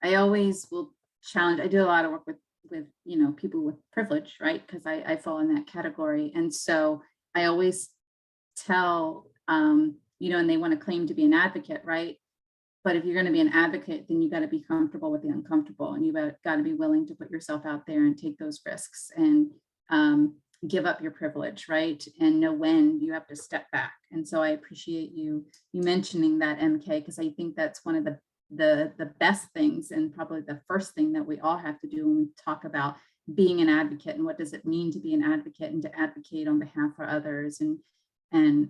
I always will challenge. I do a lot of work with people with privilege, right? Because I fall in that category. And so I always tell, and they want to claim to be an advocate, right? But if you're going to be an advocate, then you got to be comfortable with the uncomfortable, and you got to be willing to put yourself out there and take those risks and give up your privilege, right? And know when you have to step back. And so I appreciate you mentioning that, MK, because I think that's one of the best things, and probably the first thing that we all have to do when we talk about being an advocate and what does it mean to be an advocate and to advocate on behalf of others. And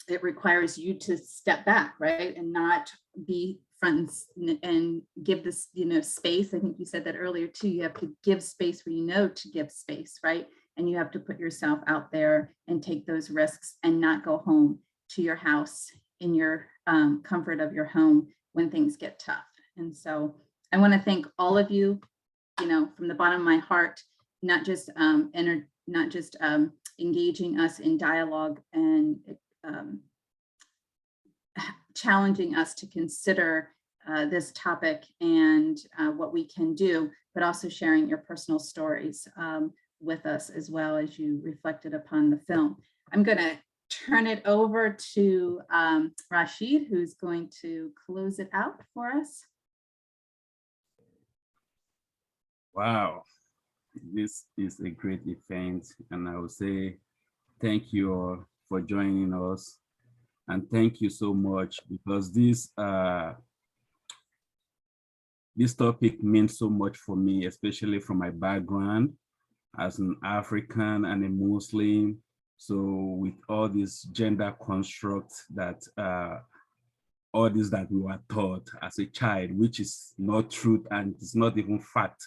it requires you to step back, right? And not be front and give this, space. I think you said that earlier too. You have to give space where to give space, right? And you have to put yourself out there and take those risks and not go home to your house in your comfort of your home when things get tough. And so I want to thank all of you, from the bottom of my heart, not just engaging us in dialogue and challenging us to consider this topic and what we can do, but also sharing your personal stories with us as well as you reflected upon the film. I'm going to turn it over to Rashid, who's going to close it out for us. Wow, this is a great event, and I will say thank you all for joining us, and thank you so much, because this topic means so much for me, especially from my background as an African and a Muslim. So with all these gender constructs that all this that we were taught as a child, which is not truth and it's not even fact.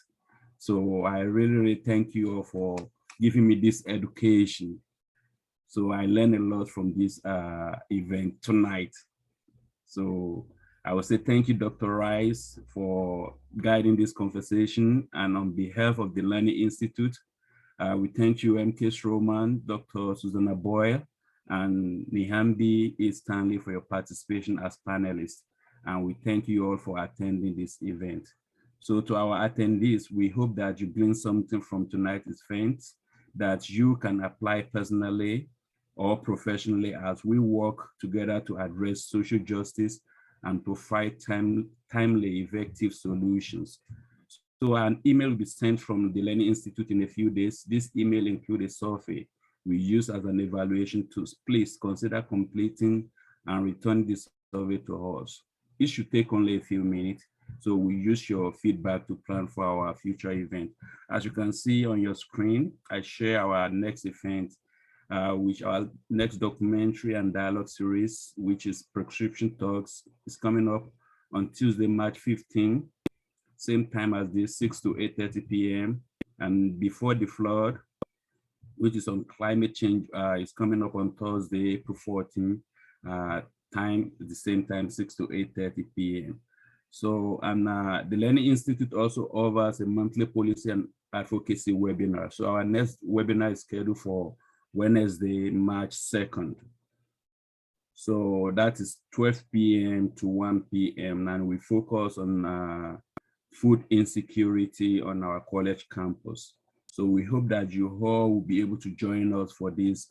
So I really, really thank you all for giving me this education. So I learned a lot from this event tonight. So I will say thank you, Dr. Rice, for guiding this conversation. And on behalf of the Learning Institute, we thank you, MK Stroman, Dr. Susanna Boyle, and Niambi Stanley for your participation as panelists. And we thank you all for attending this event. So to our attendees, we hope that you glean something from tonight's event that you can apply personally or professionally as we work together to address social justice and provide timely, effective solutions. So an email will be sent from the Learning Institute in a few days. This email includes a survey we use as an evaluation tool. Please consider completing and return this survey to us. It should take only a few minutes. So we use your feedback to plan for our future event. As you can see on your screen, I share our next event, which our next documentary and dialogue series, which is Prescription Talks, is coming up on Tuesday, March 15, same time as this, 6 to 8:30 p.m. And Before the Flood, which is on climate change, is coming up on Thursday, April 14, time at the same time, 6 to 8:30 p.m. So, and the Learning Institute also offers a monthly policy and advocacy webinar. So our next webinar is scheduled for Wednesday, March 2nd. So that is 12 p.m. to 1 p.m. and we focus on food insecurity on our college campus. So we hope that you all will be able to join us for this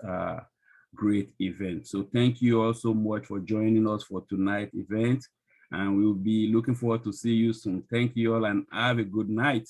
great event. So thank you all so much for joining us for tonight's event, and we'll be looking forward to see you soon. Thank you all and have a good night.